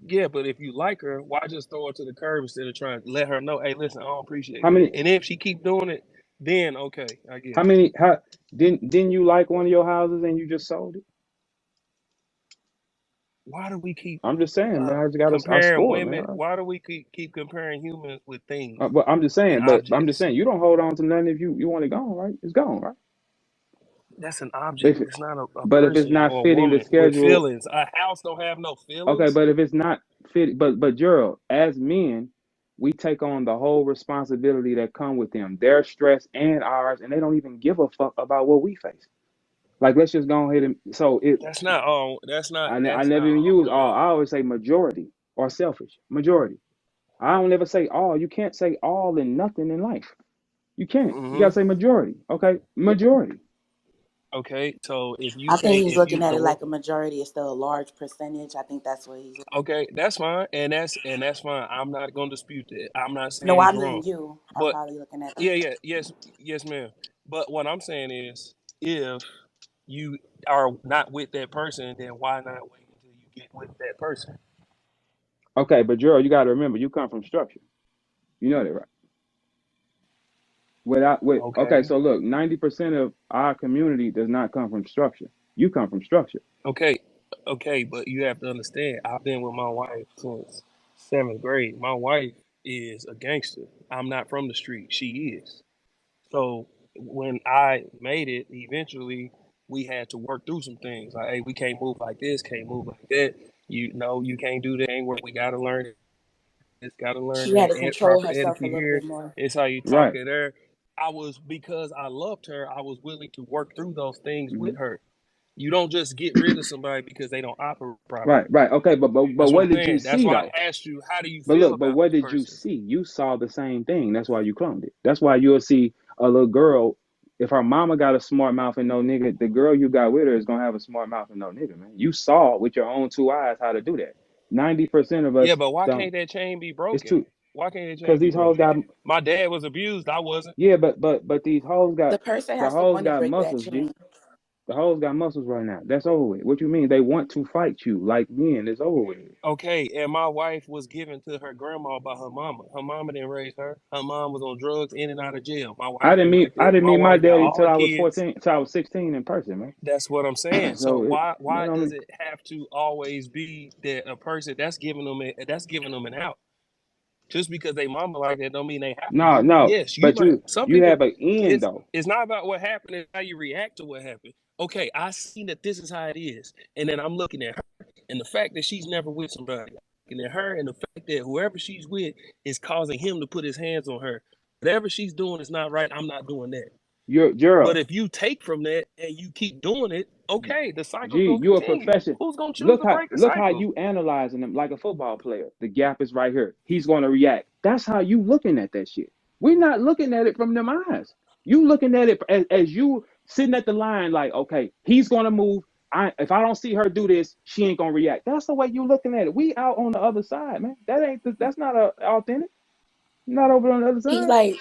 yeah, but if you like her, why just throw her to the curb instead of trying to let her know, hey, listen, I don't appreciate How that. many And if she keep doing it, then okay, I get how it. many how didn't you like one of your houses and you just sold it? Why do we keep I'm just saying, man. I comparing score, women? man. Why do we keep comparing humans with things But and I'm just objects? saying, you don't hold on to nothing if you want it gone, right? It's gone, right? That's an If object. It's not a but if it's person not or a fitting the woman with schedule, feelings. A house don't have no okay. feelings. But if it's not fit, but Gerald, as men, we take on the whole responsibility that come with them, their stress and ours, and they don't even give a fuck about what we face. Like, let's just go ahead and so it. That's not all. That's not. I That's never not even all use all. women. I always say majority or selfish majority. I don't ever say all. You can't say all and nothing in life. You can't. You gotta Hmm. say majority. Okay, majority. Okay, so if you I think say he's if looking you at the it one, like a majority is still a large percentage. I think that's what he's. okay, that's fine, and that's fine. I'm not gonna dispute that. I'm not saying No, I he's mean wrong, you are but probably looking at it. yeah, yeah, yes, yes, ma'am. But what I'm saying is, if you are not with that person, then why not wait until you get with that person? Okay, but Gerald, you gotta remember, you come from structure. You know that, right? With okay, Okay, so look, 90% of our community does not come from structure. You come from structure. okay, okay, but you have to understand. I've been with my wife since seventh grade. My wife is a gangster. I'm not from the street. She is. So when I made it, eventually we had to work through some things. Like, hey, we can't move like this, can't move like that. You know, you can't do that. Ain't work. We gotta learn it. It's gotta learn She had to that control proper herself a etiquette little here. bit more. It's how you talk Right. at her. I was because I loved her. I was willing to work through those things Hmm. with her. You don't just get rid of somebody because they don't operate Right, properly. right. Okay, but That's what what I'm did you saying. That's see why though? I asked you, how do you But feel look, but about what this did you person? see? You saw the same thing. That's why you cloned it. That's why you'll see a little girl. If her mama got a smart mouth and no nigga, the girl you got with her is gonna have a smart mouth and no nigga, man. You saw with your own two eyes how to do that. 90% of Yeah, us but why don't. can't that chain be It's broken? too Why can't that because chain be these hoes broken? got My dad was abused. I wasn't. yeah, but these hoes got The person the has to hoes want to got break that muscles, chain. G. The hoes got muscles right now. That's over with. What you mean? They want to fight you like men. It's over with. Okay, and my wife was given to her grandma by her mama. Her mama didn't raise her. Her mom was on drugs, in and out of jail. My wife ain't like I that. didn't My meet my wife got daddy all till her I was kids. 14, till I was 16 in person, man. That's what I'm saying. So So that why don't does mean it have to always be that a person that's giving them an out? Just because they mama like that don't mean they have to no, do it. no. Yes, you But might. Some you people, have an end it's though. it's not about what happened, it's how you react to what happened. Okay, I seen that this is how it is, and then I'm looking at her, and the fact that she's never with somebody, looking at her, and the fact that whoever she's with is causing him to put his hands on her. Whatever she's doing is not right. I'm not doing that. You're But Gerald. if you take from that and you keep doing it, okay, the cycle's Gee, gonna you a continue. profession. Who's gonna choose to break the Look how cycle? you analyzing him like a football player. The gap is right here. He's gonna react. That's how you looking at that shit. We're not looking at it from them eyes. You looking at it as you sitting at the line like, okay, he's gonna move. If I don't see her do this, she ain't gonna react. That's the way you looking at it. We out on the other side, man. That's not authentic. Not over on the other He's side. like,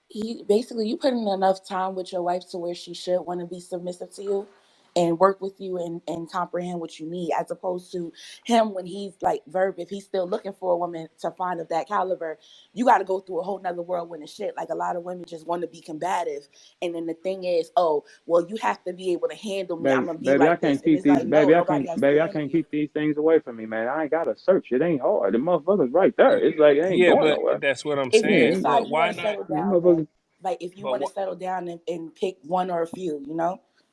he basically you put in enough time with your wife to where she should want to be submissive to you and work with you and comprehend what you need, as opposed to him when he's like Verb, if he's still looking for a woman to find of that caliber, you got to go through a whole nother whirlwind of shit. Like a lot of women just want to be combative, and then the thing is, oh well, you have to be able to handle me, I'm gonna be Baby, I like this, can't and keep it's these. like, no, Baby, nobody has to Baby, I handle can't you. keep these things away from me, man. I ain't gotta search. It ain't hard. The motherfucker's right there. It's like it ain't Yeah, going but nowhere. that's what I'm If you Yeah, saying. decide But you why want to not? settle the down, then motherfucker. like if you But want to what? settle down and pick one or a few,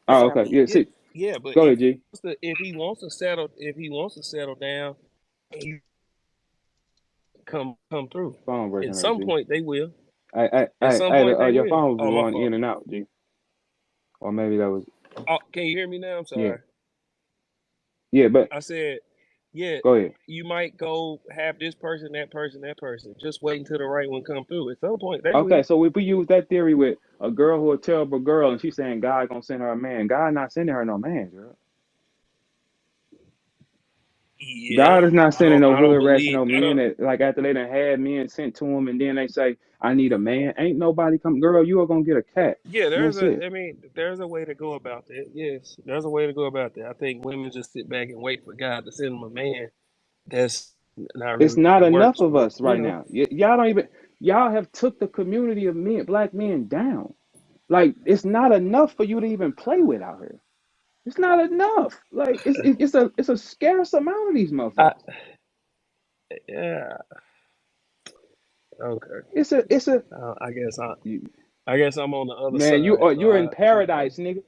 that's Oh, what I okay. mean. Yeah, Yeah, see, yeah. But go ahead, G. if he wants to settle down, he come through. Phone At breaking up, some G. point they will. At some Hey, point they your will. phone was Oh, my going fault. in and out, G. Or maybe that was Oh, can you hear me now? I'm yeah, sorry. yeah. But I said, yeah. go ahead. You might go have this person, that person, that person. Just wait until the right one come through. At some point they Okay, will. so if we use that theory with a girl who a terrible girl and she's saying God gonna send her a man, God not sending her no man, girl. God Yeah, is not I sending don't. no I don't hood rats and believe. no I men don't. that like after they done had men sent to them and then they say, I need a man. Ain't nobody come, girl, you are gonna get a cat. Yeah, And there's that's a. it. I mean, there's a way to go about that. Yes, there's a way to go about that. I think women just sit back and wait for God to send them a man. That's not It's really not how it enough works. of But us right now. Y'all don't even y'all have took the community of men, black men down. Like it's not enough for you to even play with out here. It's not enough. Like it's a scarce amount of these I, motherfuckers. yeah, okay. It's a I guess you, I guess I'm on the other man, side. So you're in I, you know, paradise, nigga.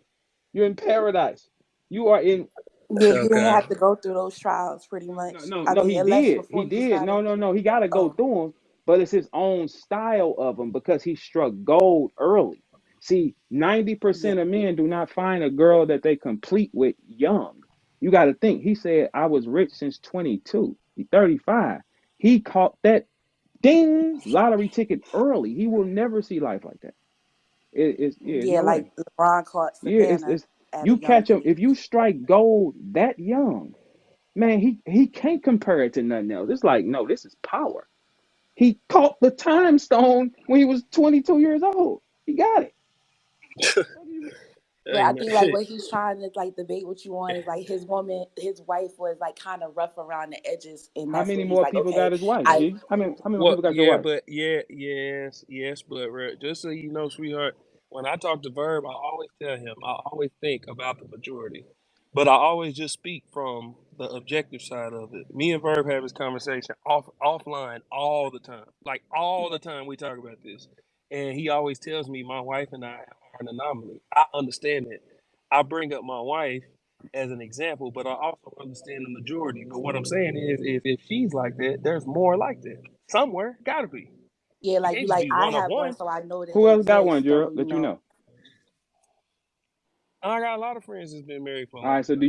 You're in paradise. You are in Yeah, you didn't okay. have to go through those trials pretty no, much. no, I no, mean, he unless did. He before you did. started. No. He gotta go Oh, through them, but it's his own style of them because he struck gold early. See, yeah. 90% of men do not find a girl that they complete with young. You gotta think. He said, I was rich since 22. He 35. He caught that ding lottery ticket early. He will never see life like that. It's Yeah, no like way. LeBron caught Yeah, Savannah it's at a you young catch him if age. you strike gold that young, man. He can't compare it to nothing else. It's like no, this is power. He caught the time stone when he was 22 years old. He got it. What do you- But Hey I man, think like what he's trying to like debate with you on is like his woman, his wife was like kind of rough around the edges, and How that's many where he's more like, people okay, got his wife? I G? How many more well, people got your yeah, wife? but yes, but just so you know, sweetheart, when I talk to Verb, I always tell him I always think about the majority, but I always just speak from the objective side of it. Me and Verb have this conversation offline all the time, like all yeah, the time we talk about this, and he always tells me my wife and I are an anomaly. I understand it. I bring up my wife as an example, but I also understand the majority. But what I'm saying is, if she's like that, there's more like that somewhere. Gotta be. yeah, It like you can't just like be I one of have one, one. so I know that Who it else got one, exists. Gerald? So That you know. I got a lot of friends that's been married for a All long right. So time.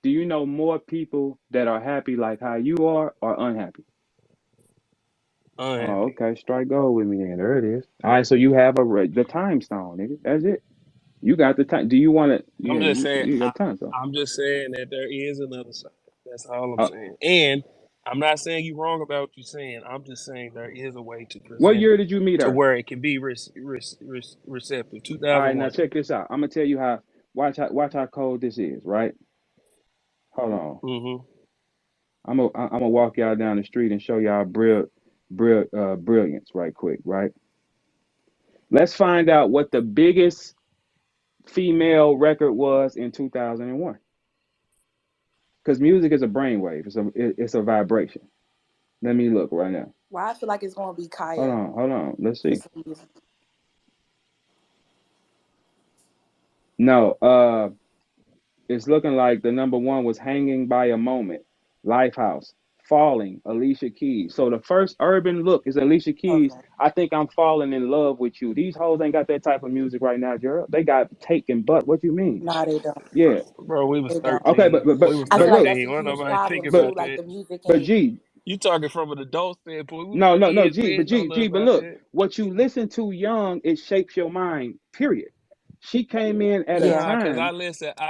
do you know more people that are happy like how you are or unhappy? Oh, Unhappy. okay. Strike gold with me then. There it is. All right. So you have the time stone, nigga. That's it. You got the time. Do you want to? I'm Yeah, just you saying. you got time stone. I'm just saying that there is another side. That's all I'm Uh, saying. And I'm not saying you're wrong about what you're saying. I'm just saying there is a way to what present year it did you meet to her? where it can be receptive. All right. Now 2001. check this out. I'm gonna tell you how. Watch how cold this is. Right. Hold on. Mm-hmm. I'm gonna walk y'all down the street and show y'all brilliance right quick. Right. Let's find out what the biggest female record was in 2001. Because music is a brainwave. It's a vibration. Let me look right now. why I feel like it's gonna be Hold Kaya on, hold on. Let's for see. some reason. No, it's looking like the number one was "Hanging by a Moment," Lifehouse, "Falling," Alicia Keys. So the first urban look is Alicia Keys. Okay, I think I'm falling in love with you. These hoes ain't got that type of music right now, Gerald. They got taking butt. What you mean? no, they don't. Yeah. Bro, we was They don't. Okay, 13. We was I feel like that's 13. a Wasn't huge nobody think problem but too. about Like that. the music but ain't. G, You talking from an adult standpoint. We was no, kids. G, We but didn't know nothing But about look, that. what you listen to young, it shapes your mind. Period. She came in at a Yeah, Nah, cause time. I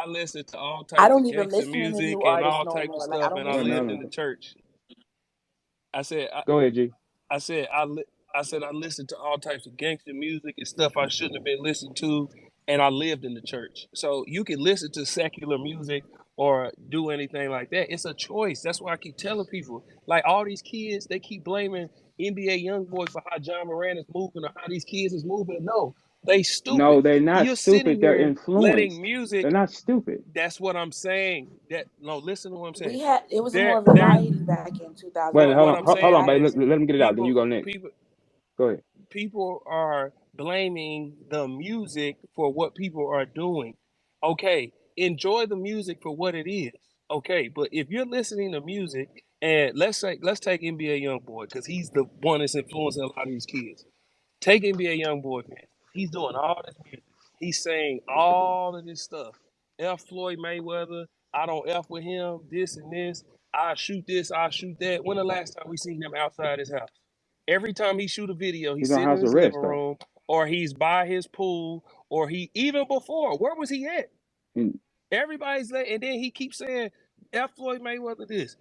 listen to all I types don't of even gangster listen to the music new and artists all no types of more. Like I stuff, don't and be I Wait, lived listening. in the church. I said go ahead, G. I said I said I listened to all types of gangster music and stuff I shouldn't have been listening to, and I lived in the church. So you can listen to secular music or do anything like that. It's a choice. That's why I keep telling people. Like all these kids, they keep blaming NBA YoungBoy for how John Moran is moving or how these kids is moving. No, they stupid. No, they're not You're sitting stupid. They're here letting influenced. They're music. not stupid. That's what I'm saying. That no, listen to what I'm saying. We had it was more There. variety back in Wait, 2001. hold What on, It I'm was hold saying on, baby. is, variety. Let him get it out. Then you people, go next. people, Go ahead. people are blaming the music for what people are doing. Okay, enjoy the music for what it is. Okay, but if you're listening to music, and let's take NBA YoungBoy because he's the one that's influencing a lot of these kids. Take NBA YoungBoy, man. He's doing all this music. He's saying all of this stuff. F Floyd Mayweather. I don't F with him. This and this. I shoot this. I shoot that. When the last time we seen him outside his house? Every time he shoot a video, He's he's on sitting in house his living arrest though. room, or he's by his pool, or he even before. Where was he at? And Everybody's there, and then he keeps saying, "F Floyd Mayweather this,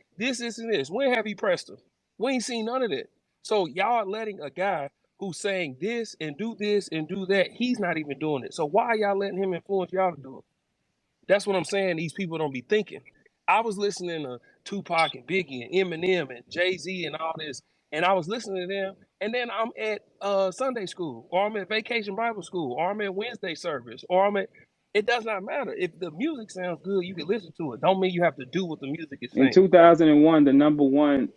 and this." When have he pressed him? We ain't seen none of that. So y'all are letting a guy who's saying this and do that. He's not even doing it. So why are y'all letting him influence y'all to do it? That's what I'm saying. These people don't be thinking. I was listening to Tupac and Biggie and Eminem and Jay Z and all this, and I was listening to them. And then I'm at Sunday school, or I'm at Vacation Bible School, or I'm at Wednesday service, or I'm at. It does not matter if the music sounds good. You can listen to it. Don't mean you have to do what the music is in saying. 2001, the number one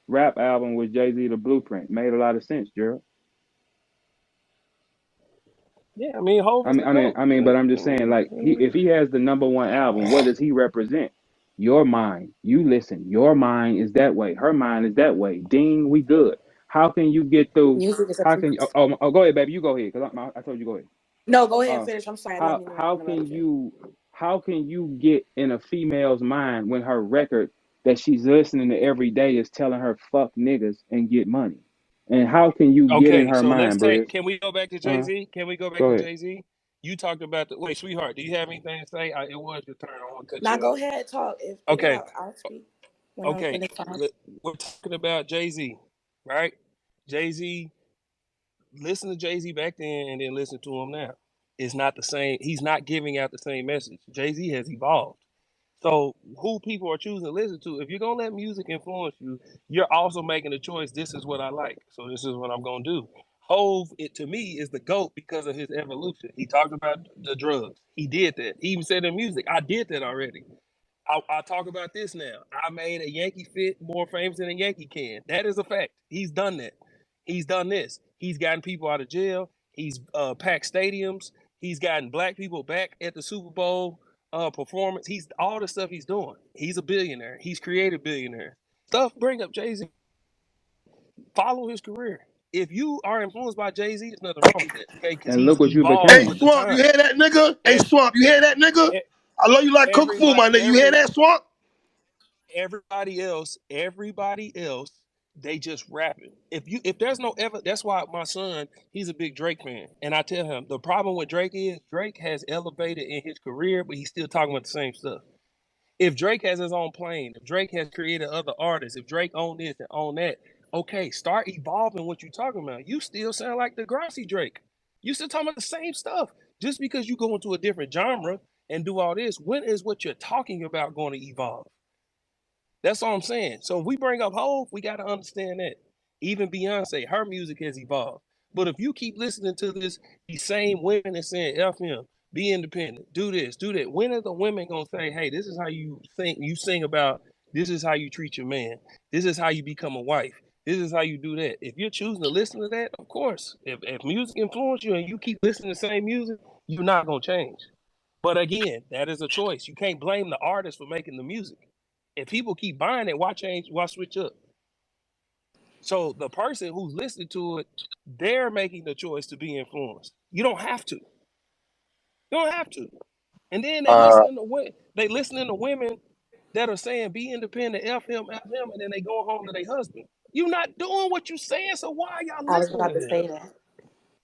rap album was Jay Z, The Blueprint. Made a lot of sense, Gerald. Yeah, I mean, Hov is the goat. But I'm I just saying, like, mean, if he has the number one album, what does he represent? Your mind. You listen. Your mind is that way. Her mind is that way. Ding, we good. How can you get through? Music is a How can you? frequency. Go ahead, baby. You go ahead, because I told you go ahead. No, go ahead and Uh, finish. I'm sorry, I didn't how mean to how interrupt can you. you how can you get in a female's mind when her record? that she's listening to every day is telling her fuck niggas and get money. And how can you get in Okay, her so let's mind, take. Briz? Can we go back to Jay Uh, Z? Can we go back go to ahead. Jay Z? You talked about the wait, sweetheart. Do you have anything to say? It was your turn. I want to cut Now you go off. ahead, talk. If Okay, I'll speak okay. when it's time. We're talking about Jay Z, right? Jay Z. Listen to Jay Z back then, and then listen to him now. It's not the same. He's not giving out the same message. Jay Z has evolved. So who people are choosing to listen to, if you're gonna let music influence you, you're also making a choice. This is what I like, so this is what I'm gonna do. Hove, it to me is the GOAT because of his evolution. He talked about the drugs. He did that. He even said in music, I did that already. I talk about this now. I made a Yankee fit more famous than a Yankee can. That is a fact. He's done that. He's done this. He's gotten people out of jail. He's packed stadiums. He's gotten black people back at the Super Bowl performance. He's all the stuff he's doing. He's a billionaire. He's created billionaires. Stuff bring up Jay Z. Follow his career. If you are influenced by Jay Z, there's nothing wrong with that. Okay, because And he's look what you evolved Hey, became. with the Swamp, you times. hear that nigga? Hey, Every, Swamp, you hear that nigga? I love you like cook food, everybody, my nigga. You hear that, Swamp? everybody else, they just rapping. If there's no ever, that's why my son, he's a big Drake fan, and I tell him the problem with Drake is Drake has elevated in his career, but he's still talking about the same stuff. If Drake has his own plane, if Drake has created other artists, if Drake own this and own that, okay, start evolving what you're talking about. You still sound like the Grassy Drake. You still talking about the same stuff. Just because you go into a different genre and do all this, when is what you're talking about going to evolve? That's all I'm saying. So if we bring up Hove, we got to understand that. Even Beyonce, her music has evolved. But if you keep listening to these same women and saying F him, be independent, do this, do that, when are the women gonna say, hey, this is how you think you sing about, this is how you treat your man, this is how you become a wife, this is how you do that. If you're choosing to listen to that, of course. If music influences you and you keep listening to the same music, you're not gonna change. But again, that is a choice. You can't blame the artist for making the music. If people keep buying it, why change? Why switch up? So the person who's listening to it, they're making the choice to be influenced. You don't have to. You don't have to. And then Uh, they listening to women that are saying be independent, F him, and then they go home to their husband. You're not doing what you're saying, so why are y'all I was listening about to to him? say that.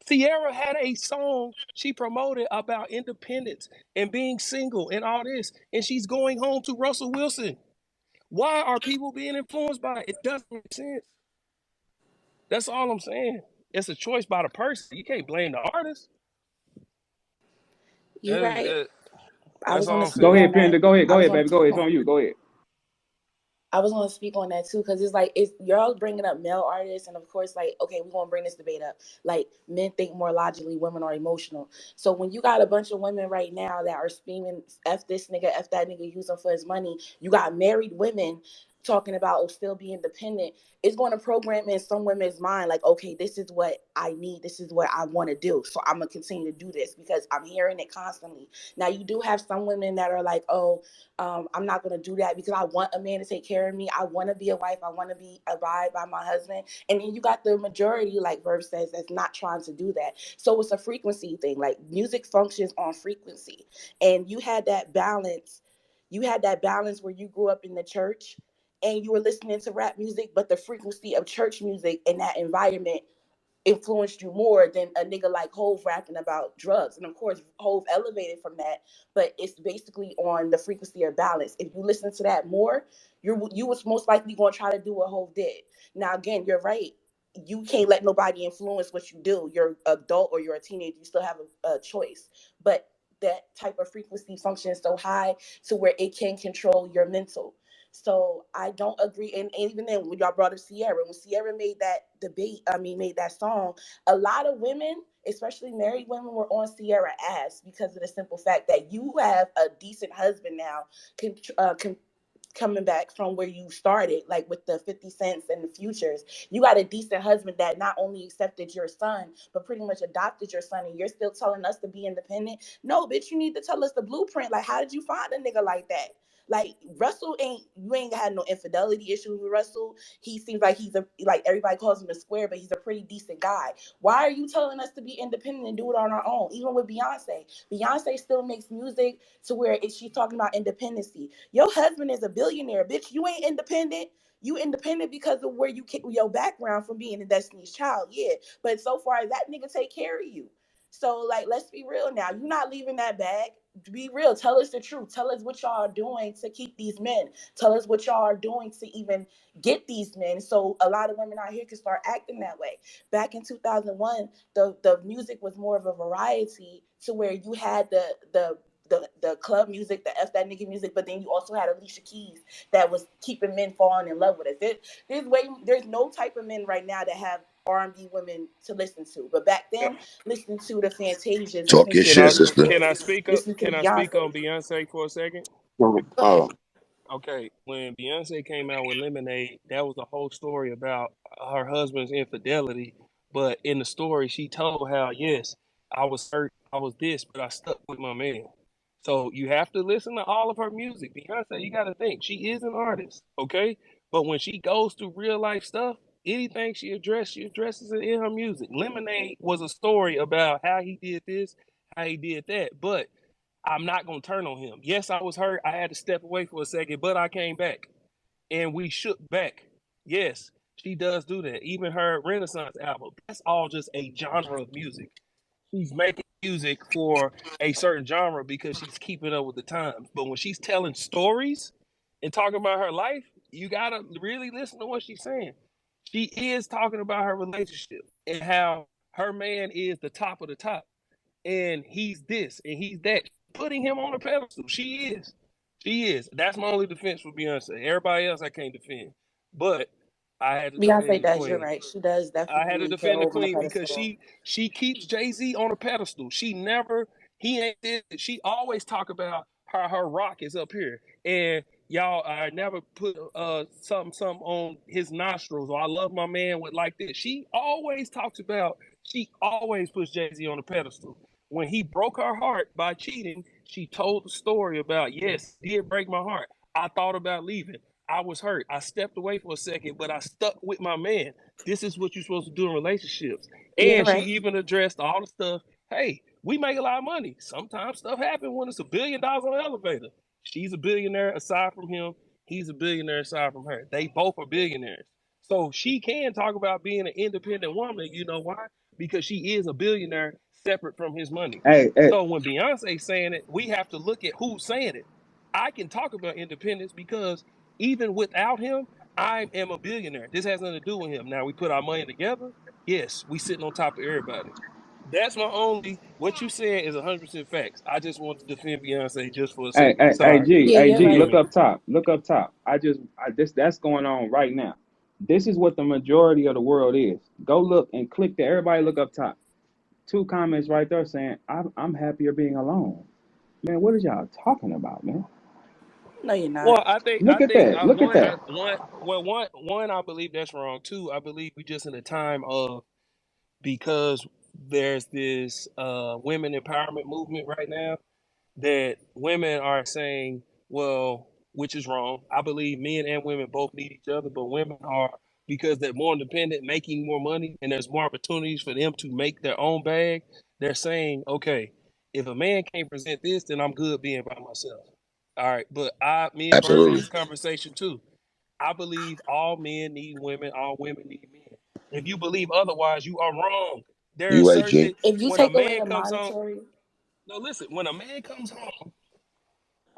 Sierra had a song she promoted about independence and being single and all this, and she's going home to Russell Wilson. Why are people being influenced by it? It doesn't make sense. That's all I'm saying. It's a choice by the person. You can't blame the artist. You're That is right. it. I That's was going all to I'm speak Go saying. ahead, on Panda. that. Go ahead. I Go was ahead, going baby. to Go speak ahead. It's on. on you. Go ahead. I was going to speak on that too, because it's like it's you're all bringing up male artists, and of course, like okay, we're gonna bring this debate up. Like men think more logically, women are emotional. So when you got a bunch of women right now that are screaming "f this nigga, f that nigga, use him for his money," you got married women talking about oh, still be independent. It's going to program in some women's mind like, okay, this is what I need, this is what I want to do, so I'm gonna continue to do this because I'm hearing it constantly. Now you do have some women that are like, oh, I'm not going to do that because I want a man to take care of me. I want to be a wife. I want to be abide by my husband. And then you got the majority, like Verb says, that's not trying to do that. So it's a frequency thing. Like music functions on frequency. And you had that balance. You had that balance where you grew up in the church and you were listening to rap music, but the frequency of church music in that environment influenced you more than a nigga like Hove rapping about drugs. And of course, Hove elevated from that, but it's basically on the frequency of balance. If you listen to that more, you was most likely going to try to do what Hove did. Now, again, you're right. You can't let nobody influence what you do. You're adult or you're a teenager. You still have a choice, but that type of frequency functions so high to where it can control your mental. So I don't agree. And even then, when y'all brought up Sierra, when Sierra made that debate, I mean, made that song, a lot of women, especially married women, were on Sierra ass because of the simple fact that you have a decent husband now, coming back from where you started, like with the 50 cents and the futures. You got a decent husband that not only accepted your son, but pretty much adopted your son, and you're still telling us to be independent. No, bitch, you need to tell us the blueprint. Like, how did you find a nigga like that? Like Russell ain't you ain't had no infidelity issues with Russell. He seems like he's a like everybody calls him a square, but he's a pretty decent guy. Why are you telling us to be independent and do it on our own? Even with Beyonce, Beyonce still makes music to where she's talking about independency. Your husband is a billionaire, bitch. You ain't independent. You independent because of where you your background from being a Destiny's Child, yeah. But so far, that nigga take care of you. So like, let's be real now. You're not leaving that bag. Be real. Tell us the truth. Tell us what y'all are doing to keep these men. Tell us what y'all are doing to even get these men. So a lot of women out here can start acting that way. Back in 2001, the music was more of a variety to where you had the club music, the F that nigga music, but then you also had Alicia Keys that was keeping men falling in love with it. There's no type of men right now that have R&B women to listen to. But back then, listening to the Fantasias, Talk listening your to Can the I shit, Britney sister. can I Spears, speak up? listening to the Can I speak on Beyonce. Beyonce for a second? Oh, Okay, when Beyonce came out with Lemonade, that was a whole story about her husband's infidelity. But in the story, she told how, yes, I was hurt, I was this, but I stuck with my man. So you have to listen to all of her music. Beyonce, you got to think, she is an artist, okay? But when she goes through real life stuff, anything she addresses it in her music. Lemonade was a story about how he did this, how he did that. But I'm not gonna turn on him. Yes, I was hurt. I had to step away for a second, but I came back and we shook back. Yes, she does do that. Even her Renaissance album, that's all just a genre of music. She's making music for a certain genre because she's keeping up with the times. But when she's telling stories and talking about her life, you gotta really listen to what she's saying. She is talking about her relationship and how her man is the top of the top and he's this and he's that, putting him on a pedestal. She is. She is. That's my only defense for Beyonce. Everybody else I can't defend. But I had to defend Beyonce the does. You're queen. right. She does I had to definitely put defend the Hov on a queen because pedestal. she keeps Jay Z on a pedestal. She never he ain't did it. She always talk about how her rock is up here, and y'all I never put something on his nostrils or I love my man with like this. She always talks about she always puts Jay Z on a pedestal. When he broke her heart by cheating, she told the story about yes, it did break my heart. I thought about leaving. I was hurt. I stepped away for a second, but I stuck with my man. This is what you're supposed to do in relationships. You're And she right. even addressed all the stuff. Hey, we make a lot of money. Sometimes stuff happens when it's $1 billion on the elevator. She's a billionaire aside from him. He's a billionaire aside from her. They both are billionaires. So she can talk about being an independent woman. You know why? Because she is a billionaire separate from his money. Hey, hey, So when Beyonce's saying it, we have to look at who's saying it. I can talk about independence because even without him, I am a billionaire. This has nothing to do with him. Now we put our money together. Yes, we sitting on top of everybody. That's my only. What you said is 100% facts. I just want to defend Beyonce just for a hey, second. hey, hey, Sorry, G, Yeah, hey, you're G, right. forgive look me. up top. Look up top. This that's going on right now. This is what the majority of the world is. Go look and click there. Everybody look up top. Two comments right there saying, I'm happier being alone. Man, what is y'all talking about, man? No, you're not. Well, I think Look at that. Look at that. one I believe that's wrong. Two, I believe we just in a time of because there's this women empowerment movement right now that women are saying, well, which is wrong. I believe men and women both need each other, but women are because they're more independent, making more money, and there's more opportunities for them to make their own bag. They're saying, okay, if a man can't present this, then I'm good being by myself. All right, but me and Verb in absolutely. this conversation too. I believe all men need women, all women need men. If you believe otherwise, you are wrong. There are You right, certain G. things. If you When a take away man the comes home, monetary, no, listen. When a man comes home,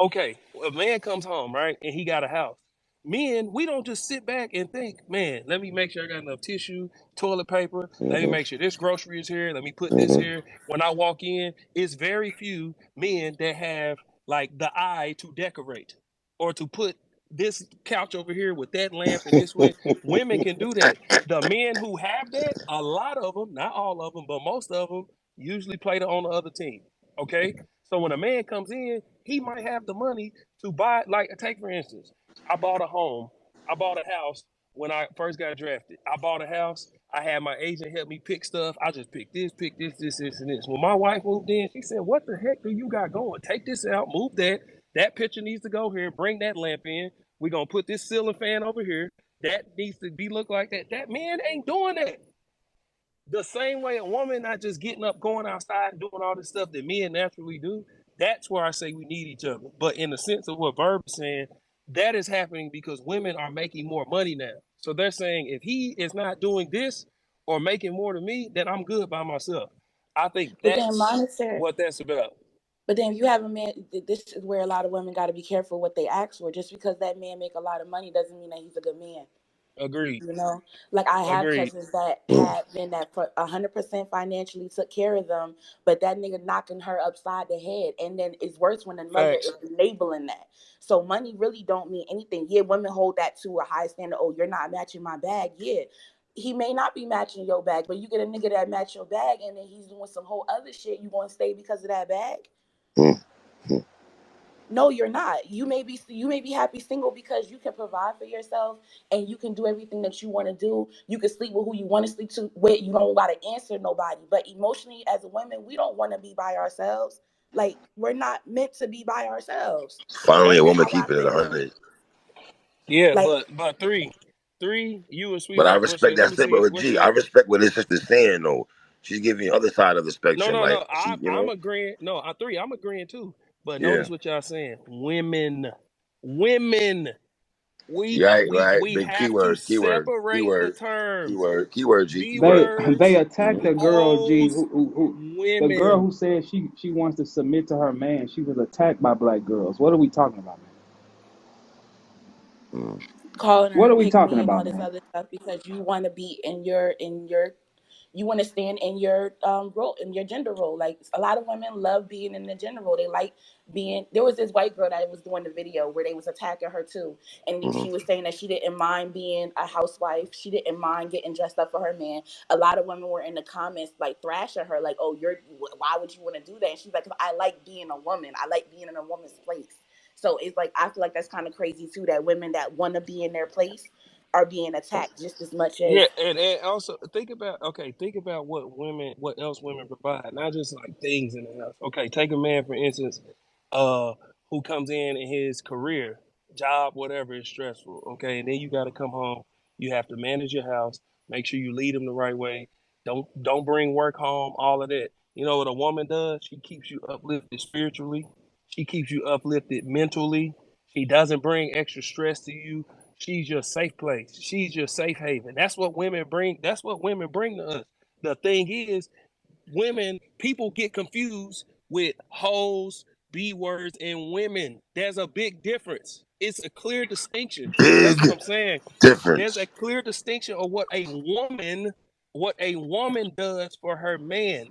okay, a man comes home, right, and he got a house. Men, we don't just sit back and think, man, let me make sure I got enough tissue, toilet paper. Let me Hmm. make sure this grocery is here. Let me put this Hmm. here. When I walk in, it's very few men that have like the eye to decorate or to put this couch over here with that lamp and this way. Women can do that. The men who have that, a lot of them, not all of them, but most of them, usually play on the other team. Okay, so when a man comes in, he might have the money to buy, like, take for instance, I bought a home, I bought a house when I first got drafted. I bought a house. I had my agent help me pick stuff. I just picked this, and this. When my wife moved in, she said, "What the heck do you got going? Take this out, move that." That picture needs to go here. Bring that lamp in. We're gonna put this ceiling fan over here. That needs to be look like that. That man ain't doing that. The same way a woman not just getting up, going outside, and doing all this stuff that men naturally do. That's where I say we need each other. But in the sense of what Verb is saying, that is happening because women are making more money now. So they're saying if he is not doing this or making more than me, then I'm good by myself. I think But then that's monitor. what that's about. But then if you have a man, this is where a lot of women got to be careful what they ask for. Just because that man make a lot of money doesn't mean that he's a good man. Agreed. You know, like I have Agreed. cousins that Mm. had men that for 100% financially took care of them, but that nigga knocking her upside the head, and then it's worse when the mother Facts. is enabling that. So money really don't mean anything. Yeah, women hold that to a high standard. Oh, you're not matching my bag. Yeah, he may not be matching your bag, but you get a nigga that match your bag, and then he's doing some whole other shit. You gonna stay because of that bag? Mm. Mm. No, you're not. You may be happy single because you can provide for yourself and you can do everything that you want to do. You can sleep with who you want to sleep to with. You don't gotta answer nobody. But emotionally, as a woman, we don't want to be by ourselves. Like we're not meant to be by ourselves. Finally, That's a woman how I keeping it feel. 100. Yeah, Like, but three, you and But I sweetheart, respect let that me statement see with what's G. your I name? respect what his sister's saying though. She's giving the other side of the No, spectrum. no, Like no. she, I'm agreeing. No, I'm agreeing too. But yeah, notice what y'all saying. Women. We right, we right. we Big have to keyword, keyword, separate the keyword, terms. keyword. G, B keyword. They words, attacked the girl, G, hoes, the girl women. who said she wants to submit to her man. She was attacked by black girls. What are we talking about, man? Mm. calling What her are we pick talking me and about, all this man? other stuff because you want to be in your you want to stand in your role, in your gender role. Like a lot of women love being in the gender role. They like being. There was this white girl that was doing the video where they was attacking her too, and Mm. she was saying that she didn't mind being a housewife. She didn't mind getting dressed up for her man. A lot of women were in the comments like thrashing her, like, "Oh, why would you want to do that?" And she's like, "'Cause I like being a woman. I like being in a woman's place." So it's like I feel like that's kind of crazy too that women that want to be in their place are being attacked just as much Yeah, as and also think about what else women provide, not just like things in the house. Okay, take a man for instance, uh, who comes in his career, job, whatever is stressful. Okay, and then you got to come home. You have to manage your house, make sure you lead him the right way. Don't bring work home. All of that. You know what a woman does? She keeps you uplifted spiritually. She keeps you uplifted mentally. She doesn't bring extra stress to you. She's your safe place. She's your safe haven. That's what women bring. That's what women bring to us. The thing is, people get confused with hoes, B words, and women. There's a big difference. It's a clear distinction. Big That's what I'm saying. There's difference. a clear distinction of what a woman does for her man.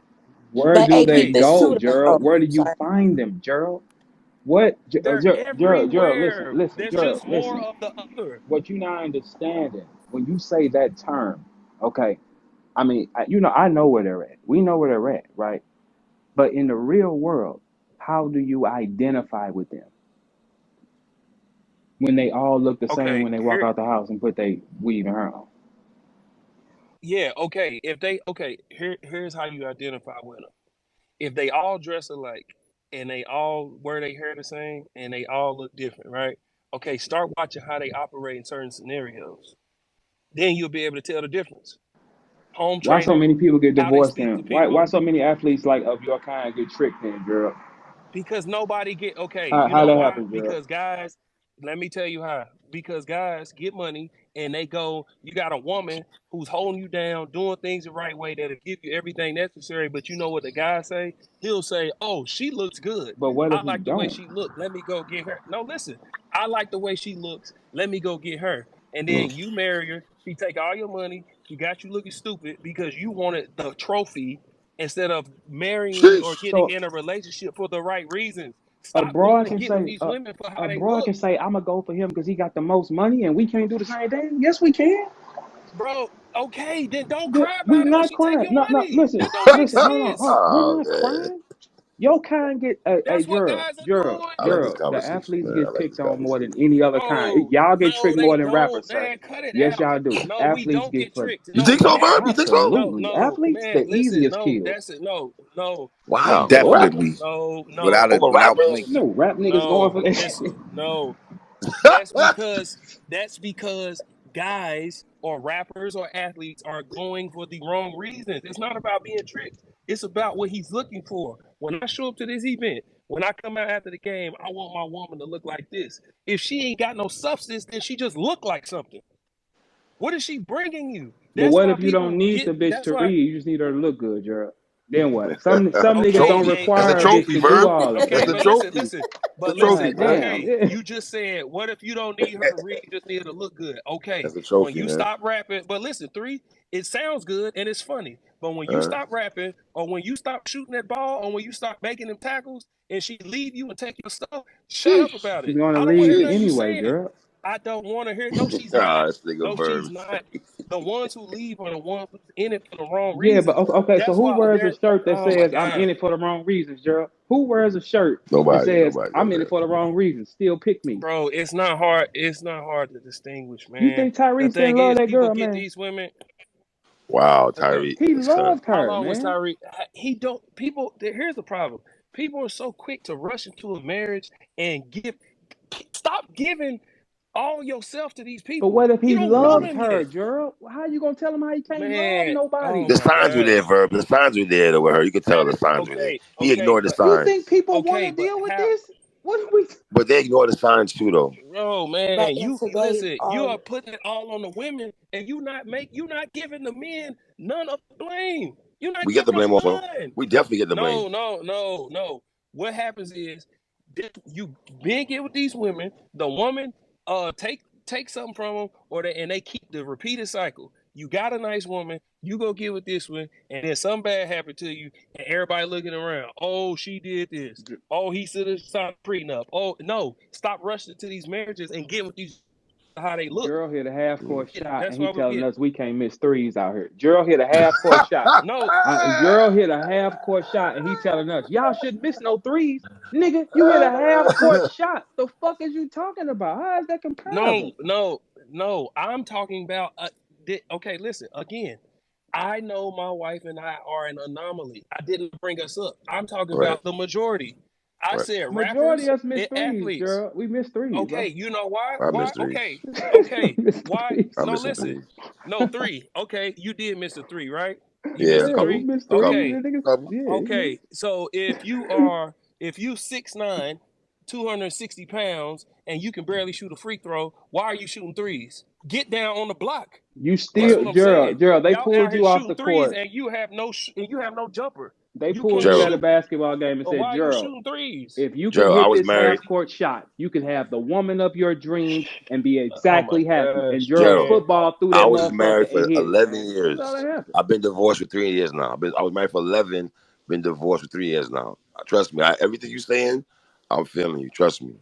Where but do hey, they peep Okay, this go, too though. Gerald? Oh, Where do you sorry. find them, Gerald? What, they're Gerald? Listen, everywhere. listen, There's Gerald, just more listen. of the other. What you not understanding when you say that term? Okay, I mean, I know where they're at. We know where they're at, right? But in the real world, how do you identify with them when they all look the same Okay, when they walk here, out the house and put their weave and hair on? yeah, okay. If they okay, here's how you identify with them. If they all dress alike and they all wear their hair the same and they all look different, right? Okay, start watching how they operate in certain scenarios. Then you'll be able to tell the difference. Home Why so training, many people get how they divorced speak to and why people, so many athletes like of your kind get tricked in, Gerald? because nobody get okay. You How know that why? happen, Gerald? Because guys, let me tell you how. Because guys get money and they go. You got a woman who's holding you down, doing things the right way that'll give you everything necessary. But you know what the guy say? He'll say, "Oh, she looks good. But what if I he like the way don't? she look. Let me go get her." No, listen. I like the way she looks. Let me go get her. And Mm. then you marry her. She take all your money. She got you looking stupid because you wanted the trophy instead of marrying or Sheesh. getting So in a relationship for the right reasons. a Stop broad going and can getting with say these women for how a they broad look, can say I'm gonna go for him because he got the most money and we can't do the same thing. Yes, we can. bro. Okay, then don't cry We about it when not she take crying. your No, no. money. Listen, That don't make listen. Hold on. sense, We're Oh not man. crying. Your kind get That's what Gerald, guys are Gerald, doing. I like this Gerald. The conversation, athletes man. I get like picked this on more conversation. than any other kind. Oh Y'all get no, tricked more they than don't. rappers, sir. Man, cut it Yes, out. y'all do. No, we Athletes don't get get put. tricked. You No, think so, Verb? You think so? Absolutely. Athletes, man. the Listen, easiest no, kill. that's it. No, no. Wow. We What? What? no, Definitely. no, no, Without Over without no, rappers. blinking. No, rap niggas going no. for that shit. Listen, no. That's because guys or rappers or athletes are going for the wrong reasons. It's not about being tricked. It's about what he's looking for. When I show up to this event, when I come out after the game, I want my woman to look like this. If she ain't got no substance, then she just look like something. What is she bringing you? But That's what why if you don't people need the get. bitch That's to why. read? You just need her to look good, Gerald. Then what? Some niggas don't Okay, Trophy. That's a require a bitch trophy, to do Verb. all that, That's okay, a man. but trophy. It's a but trophy, listen. God man. damn. Okay, Yeah. you just said, what if you don't need her to read? You just need her to look good. Okay, That's a when trophy, you man. stop rapping, but listen, three, it sounds good and it's funny, but when you Uh, stop rapping, or when you stop shooting that ball, or when you stop making them tackles, and she leave you and take your stuff, shut up Sheesh. about She's it. gonna I don't want to leave hear you nothing you anyway, saying. Gerald. I don't want to hear. No, she's not. this nigga No, she's Verbs. not. The ones who leave are the ones who's in it for the wrong Yeah, but reasons. okay, so That's who why wears a they're. shirt that Oh my says I'm god. in it for the wrong reasons, Gerald? Who wears a shirt that Nobody. says Nobody I'm does in it that. for the wrong reasons? Still pick me. Bro, it's not hard. It's not hard to distinguish, You man. think The Tyrese didn't thing love is, that people girl, get man? these women. Wow, Okay, Tyree. He It's kind of loved how her, long was man. Tyreek? He don't. People. Here's the problem. People are so quick to rush into a marriage and give. Stop giving all yourself to these But people. what if You he don't know loved them her, yet, Gerald? How you gonna tell him how he can't love man. Oh nobody? the my signs were there, gosh. Verb. The signs were there with her. You could tell the How? signs were there. Okay. He Okay. ignored the But You think signs, people want okay. to But deal with how? this? What are we? but they ignored the signs too, though. Oh But man, in you today's listen. You are putting it all on the women, and you not giving the men none of the blame. You're not We get the giving them blame also. none. We definitely get the blame. No, no, no, no. What happens is you men get with these women. The woman take something from them, and they keep the repeated cycle. You got a nice woman, you go get with this one, and then something bad happened to you, and everybody looking around. Oh, she did this. Oh, he should have signed a prenup. Oh, no, stop rushing to these marriages and get with these how they look. Gerald hit a half Mm. court shot, That's and he why we telling get us we can't miss threes out here. Gerald hit a half court shot. no, Gerald hit a half court shot, and he telling us y'all shouldn't miss no threes, nigga. You hit a half court shot. The fuck is you talking about? How is that no, comparable? no, no. I'm talking about. Okay, listen again. I know my wife and I are an anomaly. I didn't bring us up. I'm talking Right, about the majority. I right. said Majority rappers of us miss and threes, athletes. Gerald. We miss threes, Okay, bro. you know why? I Why? miss threes. Okay, okay. We miss Why? threes. I'm No, missing listen. threes. No, three. Okay, you did miss a three, right? You Yeah, missed a a Yeah, we couple, three. miss threes. couple, Okay, And niggas, couple. yeah, okay. So if you 6'9", 260 pounds, and you can barely shoot a free throw, why are you shooting threes? Get down on the block. you That's Right, what still, I'm saying. Gerald. They Y'all out pulled here you off shooting the threes, court. and you have no jumper. They You pulled can't you Gerald. at a shoot. basketball game and But said, why are you Gerald, shooting threes? if you can Gerald, I hit was this married. half court shot, you can have the woman of your dreams and be Oh my exactly happy. And gosh, Gerald Gerald, man. football through I that was motherfucker married and for hit it, 11 man. That's all years. that happened. I've been divorced for 3 years now. I was married for 11, been divorced for 3 years now. Trust me, everything you're saying, I'm feeling you. Trust me,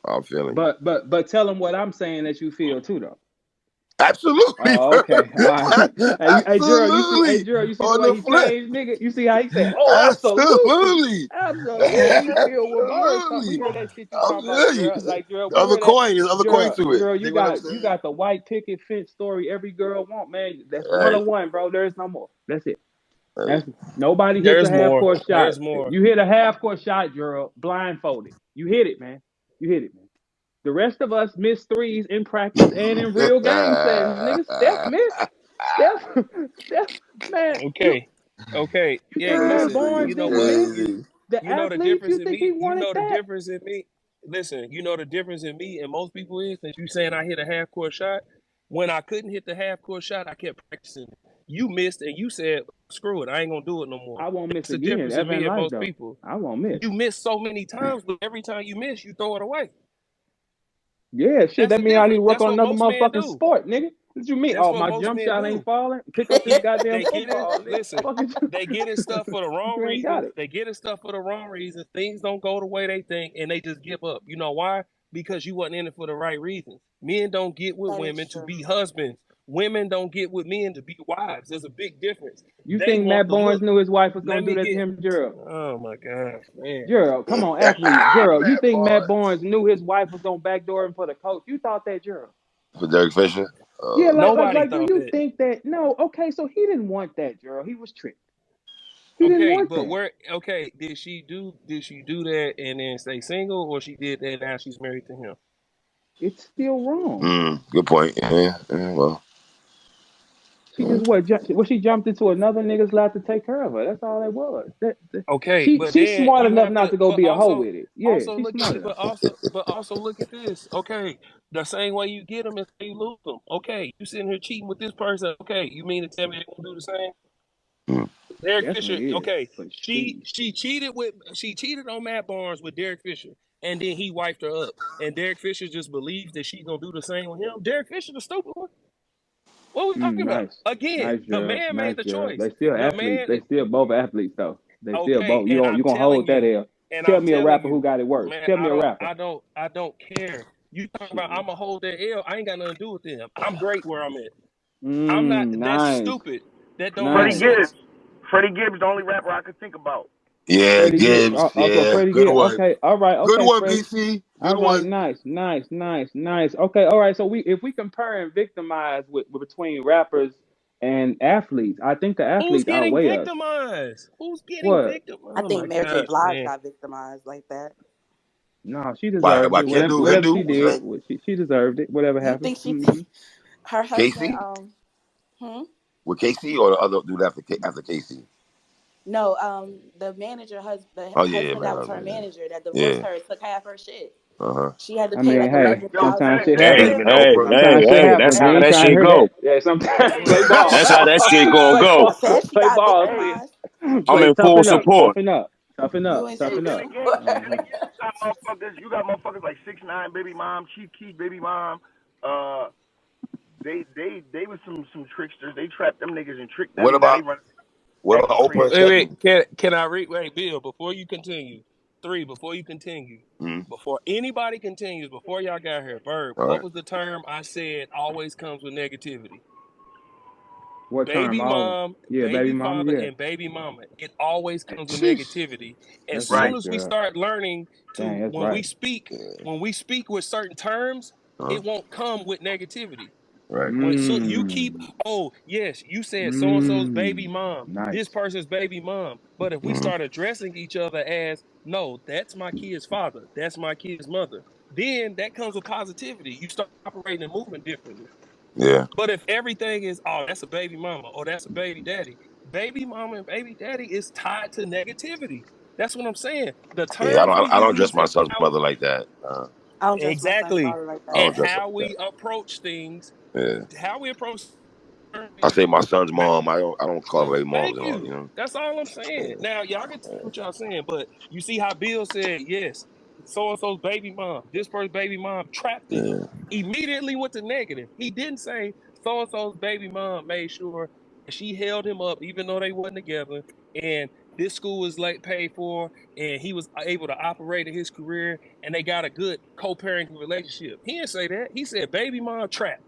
I'm feeling you. But tell them what I'm saying that you feel too though. Absolutely, Oh, bro. okay. All right. Hey Gerald, Absolutely. Gerald, you see the On way the he flip, changed, nigga? You see how he said, oh, absolutely. absolutely, Absolutely. He feel what Bird talk. We absolutely. hear that shit you I talking about, feel you. Gerald. Like Gerald, The we other hear that. coin, there's other coin Gerald, to it. Gerald, You dig what I'm you saying? got the white picket fence story every girl want, man. That's one Right. on one, bro. There's no more. That's it. Right. That's nobody hits a There's half more. court shot. There's more. You hit a half court shot, Gerald, blindfolded. You hit it, man. You hit it, man. The rest of us miss threes in practice and in real game settings. Nigga, Steph missed. Steph, Steph, man, Okay. Okay. you Yeah, think Matt listen, Barnes you know didn't what? miss? Crazy. The You know the athletes, difference you in think he me? You wanted know the that? difference in me? Listen, you know the difference in me and most people is that you saying I hit a half court shot. When I couldn't hit the half court shot, I kept practicing. You missed and you said, screw it, I ain't gonna do it no more. I won't miss That's the again, difference in ever in me and life, most though. people. I won't miss. You miss so many times, but every time you miss, you throw it away. Yeah, shit, That's that the mean I need to difference. work That's on what another most men motherfucking do. sport, nigga. What you mean? That's Oh, what my most jump men shot ain't do. falling? Pick up this goddamn They get in, football, nigga. listen, Fucking, they get in stuff for the wrong you ain't got reasons. it. They get in stuff for the wrong reasons. Things don't go the way they think, and they just give up. You know why? Because you wasn't in it for the right reasons. Men don't get with that is women to true. be husbands. Women don't get with men to be wives. There's a big difference. You They think want Matt the Barnes look. knew his wife was Let gonna do me that to get. him, Gerald? Oh my gosh, man. Gerald, come on, athlete. Gerald, you Matt think Matt Barnes Barnes knew his wife was gonna backdoor him for the coach? You thought that, Gerald? for Derek Fisher. Yeah, Nobody do thought you that. think that? No, okay, so he didn't want that, Gerald. He was tricked. He didn't Okay, want but that. where? Okay, did she do that and then stay single, or she did that and now she's married to him? It's still wrong. Good point. Yeah, well, She just she jumped into another nigga's lap to take care of her. That's all that was. Okay, but She's then smart you enough have not to, to go but be a hoe also, with it. Yeah, also she's look at, smart enough. but also look at this. Okay, the same way you get them is how you lose them. Okay, you sitting here cheating with this person. Okay, you mean to tell me they gonna do the same? mm, Derek Fisher. Definitely is. Okay, But she she cheated with she cheated on Matt Barnes with Derek Fisher, and then he wiped her up. And Derek Fisher just believes that she's gonna do the same with him. Derek Fisher, the stupid one. What are we talking about? nice. Again, Nice, the Gerald. man Nice, made the Gerald. choice. They still The athletes. man, They still both athletes though. They still okay, both. and You I'm gonna telling hold that you, L. and Tell I'm me a telling rapper you, who got it worse. man, Tell me I a don't, rapper. I don't, I don't care. You talking about Shit. I'm gonna hold that L? I ain't got nothing to do with them. I'm great where I'm at. I'm not. That's Nice. stupid. That don't make Freddie Nice. Gibbs. sense. Freddie Gibbs, the only rapper I could think about. yeah, Freddie Gibbs. Gibbs. So Yeah, Freddie good Gibbs. one. Okay. All right. Good Okay, one, Freddie. BC. All Good right. one. Nice. Nice. Nice. Nice. Okay. All right. So we if we compare and victimize between rappers and athletes, I think the Who's athletes getting outweigh us. victimized? Who's getting What? victim? I Oh think my Mary J. gosh, Blige man. got victimized like that. No, she Why? deserved Why? it. Hindu? Whatever Hindu? she What you did, say? she deserved it. Whatever You happened. think her husband, KC? hmm? With KC or the other dude after KC? No, the Oh yeah, husband man. that was Oh, her man. manager that divorced Yeah. her took half her shit. Uh-huh. She had to I pay mean, like hey, eleven Yo, thousand sometimes for shit his hey, Better happens. hey, than hey, Oprah. hey, Sometimes shit hey, happens. that's We how ain't that trying to shit hear go. that. Yeah, sometimes play ball. That's how that shit gonna play go. I ball. said she Play got ball. Hey, victimized. I'm Play in full toughen up. support. Toughen up. Toughen You up. ain't hey, say Toughen then up. shit. again, then Uh-huh. again, you got motherfuckers like 6ix9ine baby mom, Chief Keef baby mom. They was some tricksters. They trapped them niggas and tricked What them. Now about they run what about acting Oprah crazy. and Wait, wait. Stephanie? Can I read? Wait, Bill. Before you continue, three. Before you continue, Hmm. before anybody continues, before y'all got here, Verb. All What right. was the term I said always comes with negativity? What term? Baby Oh, mom, yeah, baby baby mama. father, Yeah. and baby mama. It always comes with Sheesh. negativity. As That's Right. soon right, as we Gerald. start learning Dang, to that's right. Yeah. when we speak with certain terms, Uh-huh. it won't come with negativity. Right. When so you keep, Mmm. oh yes, you said so and so's baby Mmm. mom, this Nice. person's baby mom. But if we Hmm. start addressing each other as no, that's my kid's father, that's my kid's mother, then that comes with positivity. You start operating and moving differently. Yeah. But if everything is, oh, that's a baby mama or that's a baby mama and baby daddy is tied to negativity. That's what I'm saying. The Yeah. terms we I don't dress use my and son's how mother like that. I don't trust my son's exactly father like I that. and don't dress how like that. we approach things, Yeah. how we approach I say my son's mom. I don't call her baby moms thank and all. you. That's all I'm saying. Yeah. Now y'all can tell Yeah. what y'all saying, but you see how Bill said yes, so and so's baby mom, this person's baby mom trapped them. Yeah. Immediately went to negative. He didn't say so and so's baby mom made sure she held him up even though they wasn't together, and this school was late paid for, and he was able to operate in his career, and they got a good co-parenting relationship. He didn't say that. He said baby mom trapped,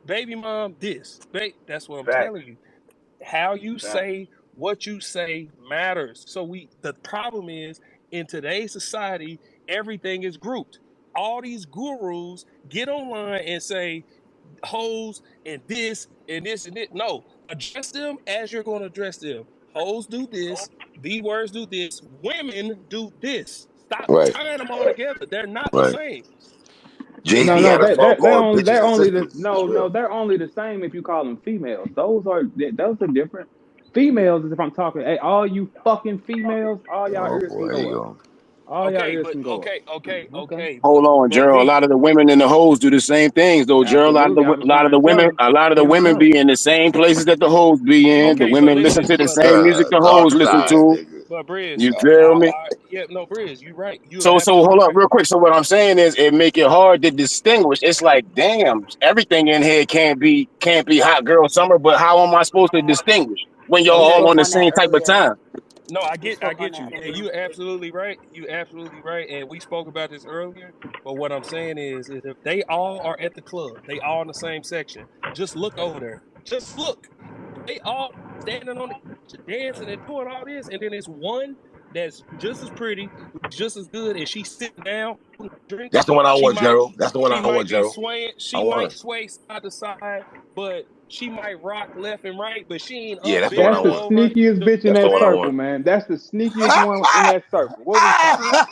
baby mom this. That's what I'm Facts. telling you. How you Facts. say what you say matters. So the problem is in today's society, everything is grouped. All these gurus get online and say hoes and this and this and it. No, address them as you're going to address them. Hoes do this, the words do this, women do this. Stop Right. tying them all together. They're not the Right. same. Jay No, Z no, had a song called they're "Bitches and only Sisters." That's real. they're only the same if you call them females. Those are different. Females is if I'm talking, hey, all you fucking females, all y'all Oh ears can boy, here you go up. go. All y'all Okay, ears but can go up. Okay. okay, Hold on, but Gerald. A V, lot of the women and the hoes do the same things, though, Gerald. Absolutely. I A was lot of trying the to tell women, him. a lot of the Him women too. be in the same places that the hoes be in. The okay, but women listen listen, to the same music the Dark hoes listen side, to. nigga. but Briz, You Dark feel side. me? yeah, no, Briz, you right. You are So hold absolutely up right. real quick. So what I'm saying is it make it hard to distinguish. It's like, damn, everything in here can't be hot girl summer, but how am I supposed to distinguish when y'all They Okay, all on spoke the on that same type of earlier. time? No, We I spoke on get that. you, and you absolutely right. You absolutely right, and we spoke about this earlier. But what I'm saying is if they all are at the club, they all in the same section. Just look over there. Just look. They all standing on the couch, dancing and doing all this, and then there's one that's just as pretty, just as good, and she's sitting down drinks. That's the one I She want, might Gerald. That's the one she I want, might be Gerald. swaying. I She want might her. sway side to side, but she might rock left and right. But she ain't Yeah, up that's the one I That's bending the want. over. sneakiest bitch in That's the that one I circle, want. man. That's the sneakiest one in that circle. What we talking about?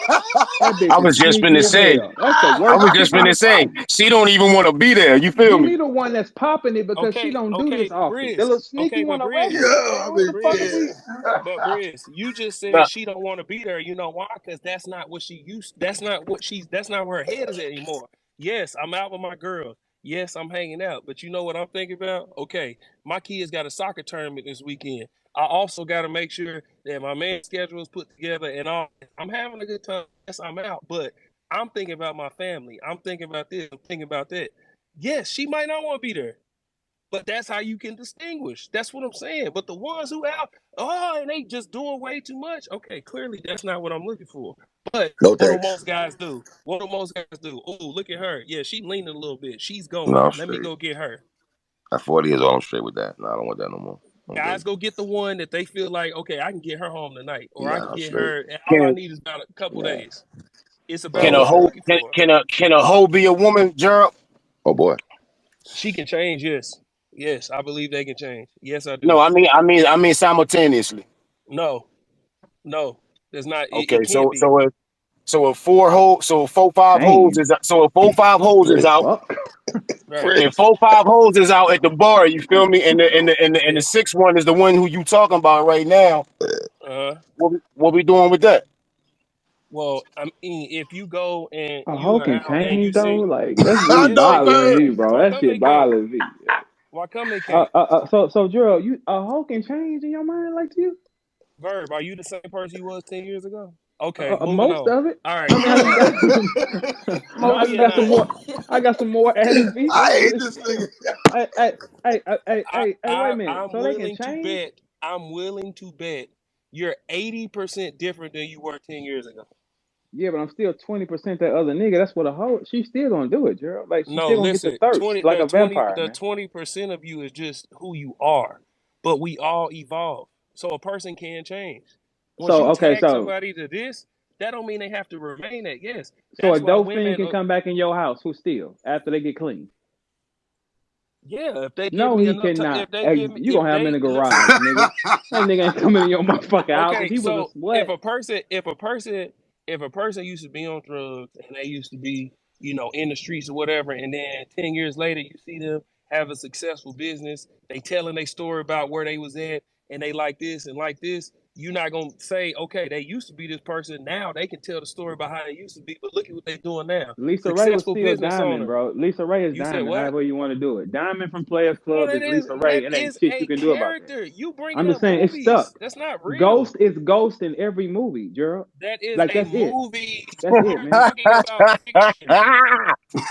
That I bitch is was just sneaky finna as say. hell. That's the I worst was chick just in finna the say. circle. She don't even want to be there. You feel Give me? me the one that's popping it because she Okay, don't do this okay, often. The Briz. little sneaky Okay, one, but a Briz. regular. Yeah, Man, I've what been the fuck is Briz. we? But Briz, you just said Nah, she don't want to be there. You know why? Because that's not what she used. That's not what she's. That's not where her head is at anymore. Yes, I'm out with my girls. Yes, I'm hanging out. But you know what I'm thinking about? Okay, my kids got a soccer tournament this weekend. I also got to make sure that my man's schedule is put together and all. I'm having a good time. Yes, I'm out, but I'm thinking about my family. I'm thinking about this. I'm thinking about that. Yes, she might not want to be there. But that's how you can distinguish. That's what I'm saying. But the ones who out, oh, and they just doing way too much. Okay, clearly that's not what I'm looking for. But No what do thanks. most guys do? What do most guys do? Oh, look at her. Yeah, she leaning a little bit. She's No, going. I'm Let me straight. go get her. At 40 years old, I'm straight with that. No, I don't want that no more. I'm Guys good. go get the one that they feel like, okay, I can get her home tonight, or I Yeah, can I'm get straight. her, and all I can need is about a couple Yeah, days. It's but I about can don't a what want you hoe that. looking can for. can a hoe be a woman, Gerald? Oh boy. She can change, yes. Yes, I believe they can change. Yes, I No, do. I mean simultaneously. No, no, there's not. It Okay, can't be. so if four holes, so if four five holes Damn. is so if four five holes The is out, fuck? Right. if Prince. four five holes is out at the bar, you feel me? And the Yeah. sixth one is the one who you talking about right now. Uh-huh. What we doing with that? Well, I mean, if you go and A you hoe are can out and you change though. see, Like that's I'm I really just know, saying, bothering man. me, bro. why That come shit they can't? bothers me. Why come they can't? So Gerald, you a hoe can change in your mind like you? Verb, are you the same person you was 10 years ago? Okay, moving Most on. of it. All I right. mean, I just got some. No, I Most just you're got of some not. more. it. I got some more added features. I hate It's, this nigga. hey, wait a minute. I'm So they can willing to change? bet, I'm willing to bet you're 80% different than you were 10 years ago. Yeah, but I'm still 20% that other nigga. That's what a hoe. She's still gonna do it, Gerald. Like she's No, still gonna get the listen, thirst, 20 like the a 20 vampire, the man. 20% of you is just who you are. But we all evolve. So a person can change. Once So you okay, tag so somebody to this, that don't mean they have to remain at yes. so a That's why dope fiend women can come back in your house who steal after they get clean. yeah, if they give No, me he enough time, cannot. if they Hey, give me you if gonna have him in they the listen, garage, nigga. That nigga ain't coming in your motherfucking house. If okay, he was a so if slut, a person, if a person used to be on drugs and they used to be, in the streets or whatever, and then 10 years later you see them have a successful business, they telling their story about where they was at, and they like this. You're not gonna say, okay, they used to be this person. Now they can tell the story about how they used to be, but look at what they're doing now. Lisa Ray was Successful still business diamond, owner. bro. Lisa Ray is You said diamond, what? however you want to do it. Diamond from Players No, Club is Lisa that Ray. It ain't is shit you a can do about that. character. You bringing I'm just up saying it's stuck. movies. That's not real. Ghost is Ghost in every movie, Gerald. That is Like a that's it. movie. That's We it, are man. talking about fiction.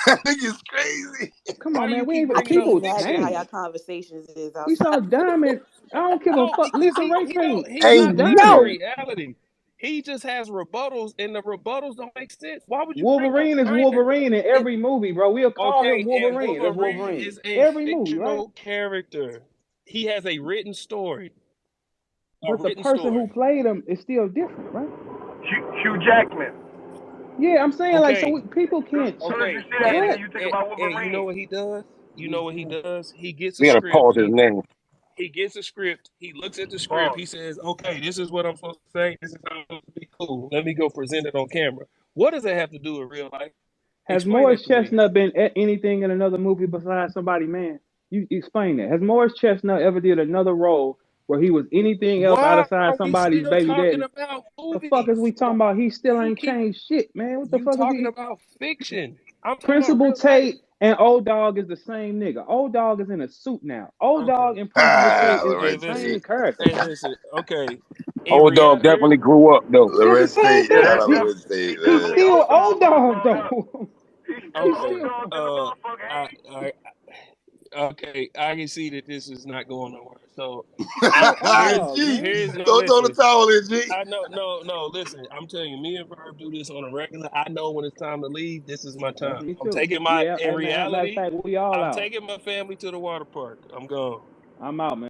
That nigga's crazy. Come Why on, do man. you We keep ain't I bringing up can't people imagine how y'all fiction? change. conversations is We saw outside. Diamond. I don't give a No, fuck. because Lisa Ray he don't can't. he's Hey She's not living in yo, diamond. reality. He just has rebuttals, and the rebuttals don't make sense. Why would you bring up Wolverine is Diamond? Wolverine in It every movie, bro. We'll call him okay, and Wolverine. That's Wolverine Wolverine. is a Every movie, right? fictional character. He has a written story. A But the written person who story. played him is still different, right? Hugh Jackman. Yeah, I'm saying like so Okay, people Soon, can't. soon as you okay, see that and nigga, What? you think about you know Wolverine. what he does? You know what he does? He gets a we gotta script. pause his name. He gets a script. He looks at the script. Pause. He says, "Okay, this is what I'm supposed to say. This is how I'm supposed to be cool. Let me go present it on camera." What does that have to do with real life? Has Explain Morris that to me. Chestnut been at anything in another movie besides somebody man? You explain that. Has Morris Chestnut ever did another role where he was anything else Why outside are we somebody's still baby talking daddy? about The fuck is movies? we talking Why about? He still you ain't keep changed shit, man. What the you fuck is talking he? about fiction? I'm talking about Principal real life. Tate and Old Dog is the same nigga. Old Dog is in a suit now. Old Okay. Dog and Principal Hey, Tate is the hey, same listen. Lorenzi. character, Hey, man. listen. Okay. In Old dog reality, definitely grew up though. It's the Lorenzi. same Yeah, thing. Shout that's out he Lorenzi, He's man. definitely still old dog Old Dog motherfucker. though. He's still He's okay. old still dog to the Uh, motherfucker, I, ain't he? I, Okay, I can see that this is not going nowhere. So, I'm out, G, man. here's no don't throw the listen. towel in, G. I know, no. Listen, I'm telling you, me and Verb do this on a regular. I know when it's time to leave. This is my That's time. me I'm too. taking my. Yeah, In hey man, matter of reality, fact, we all I'm out. taking my family to the water park. I'm gone. I'm out, man.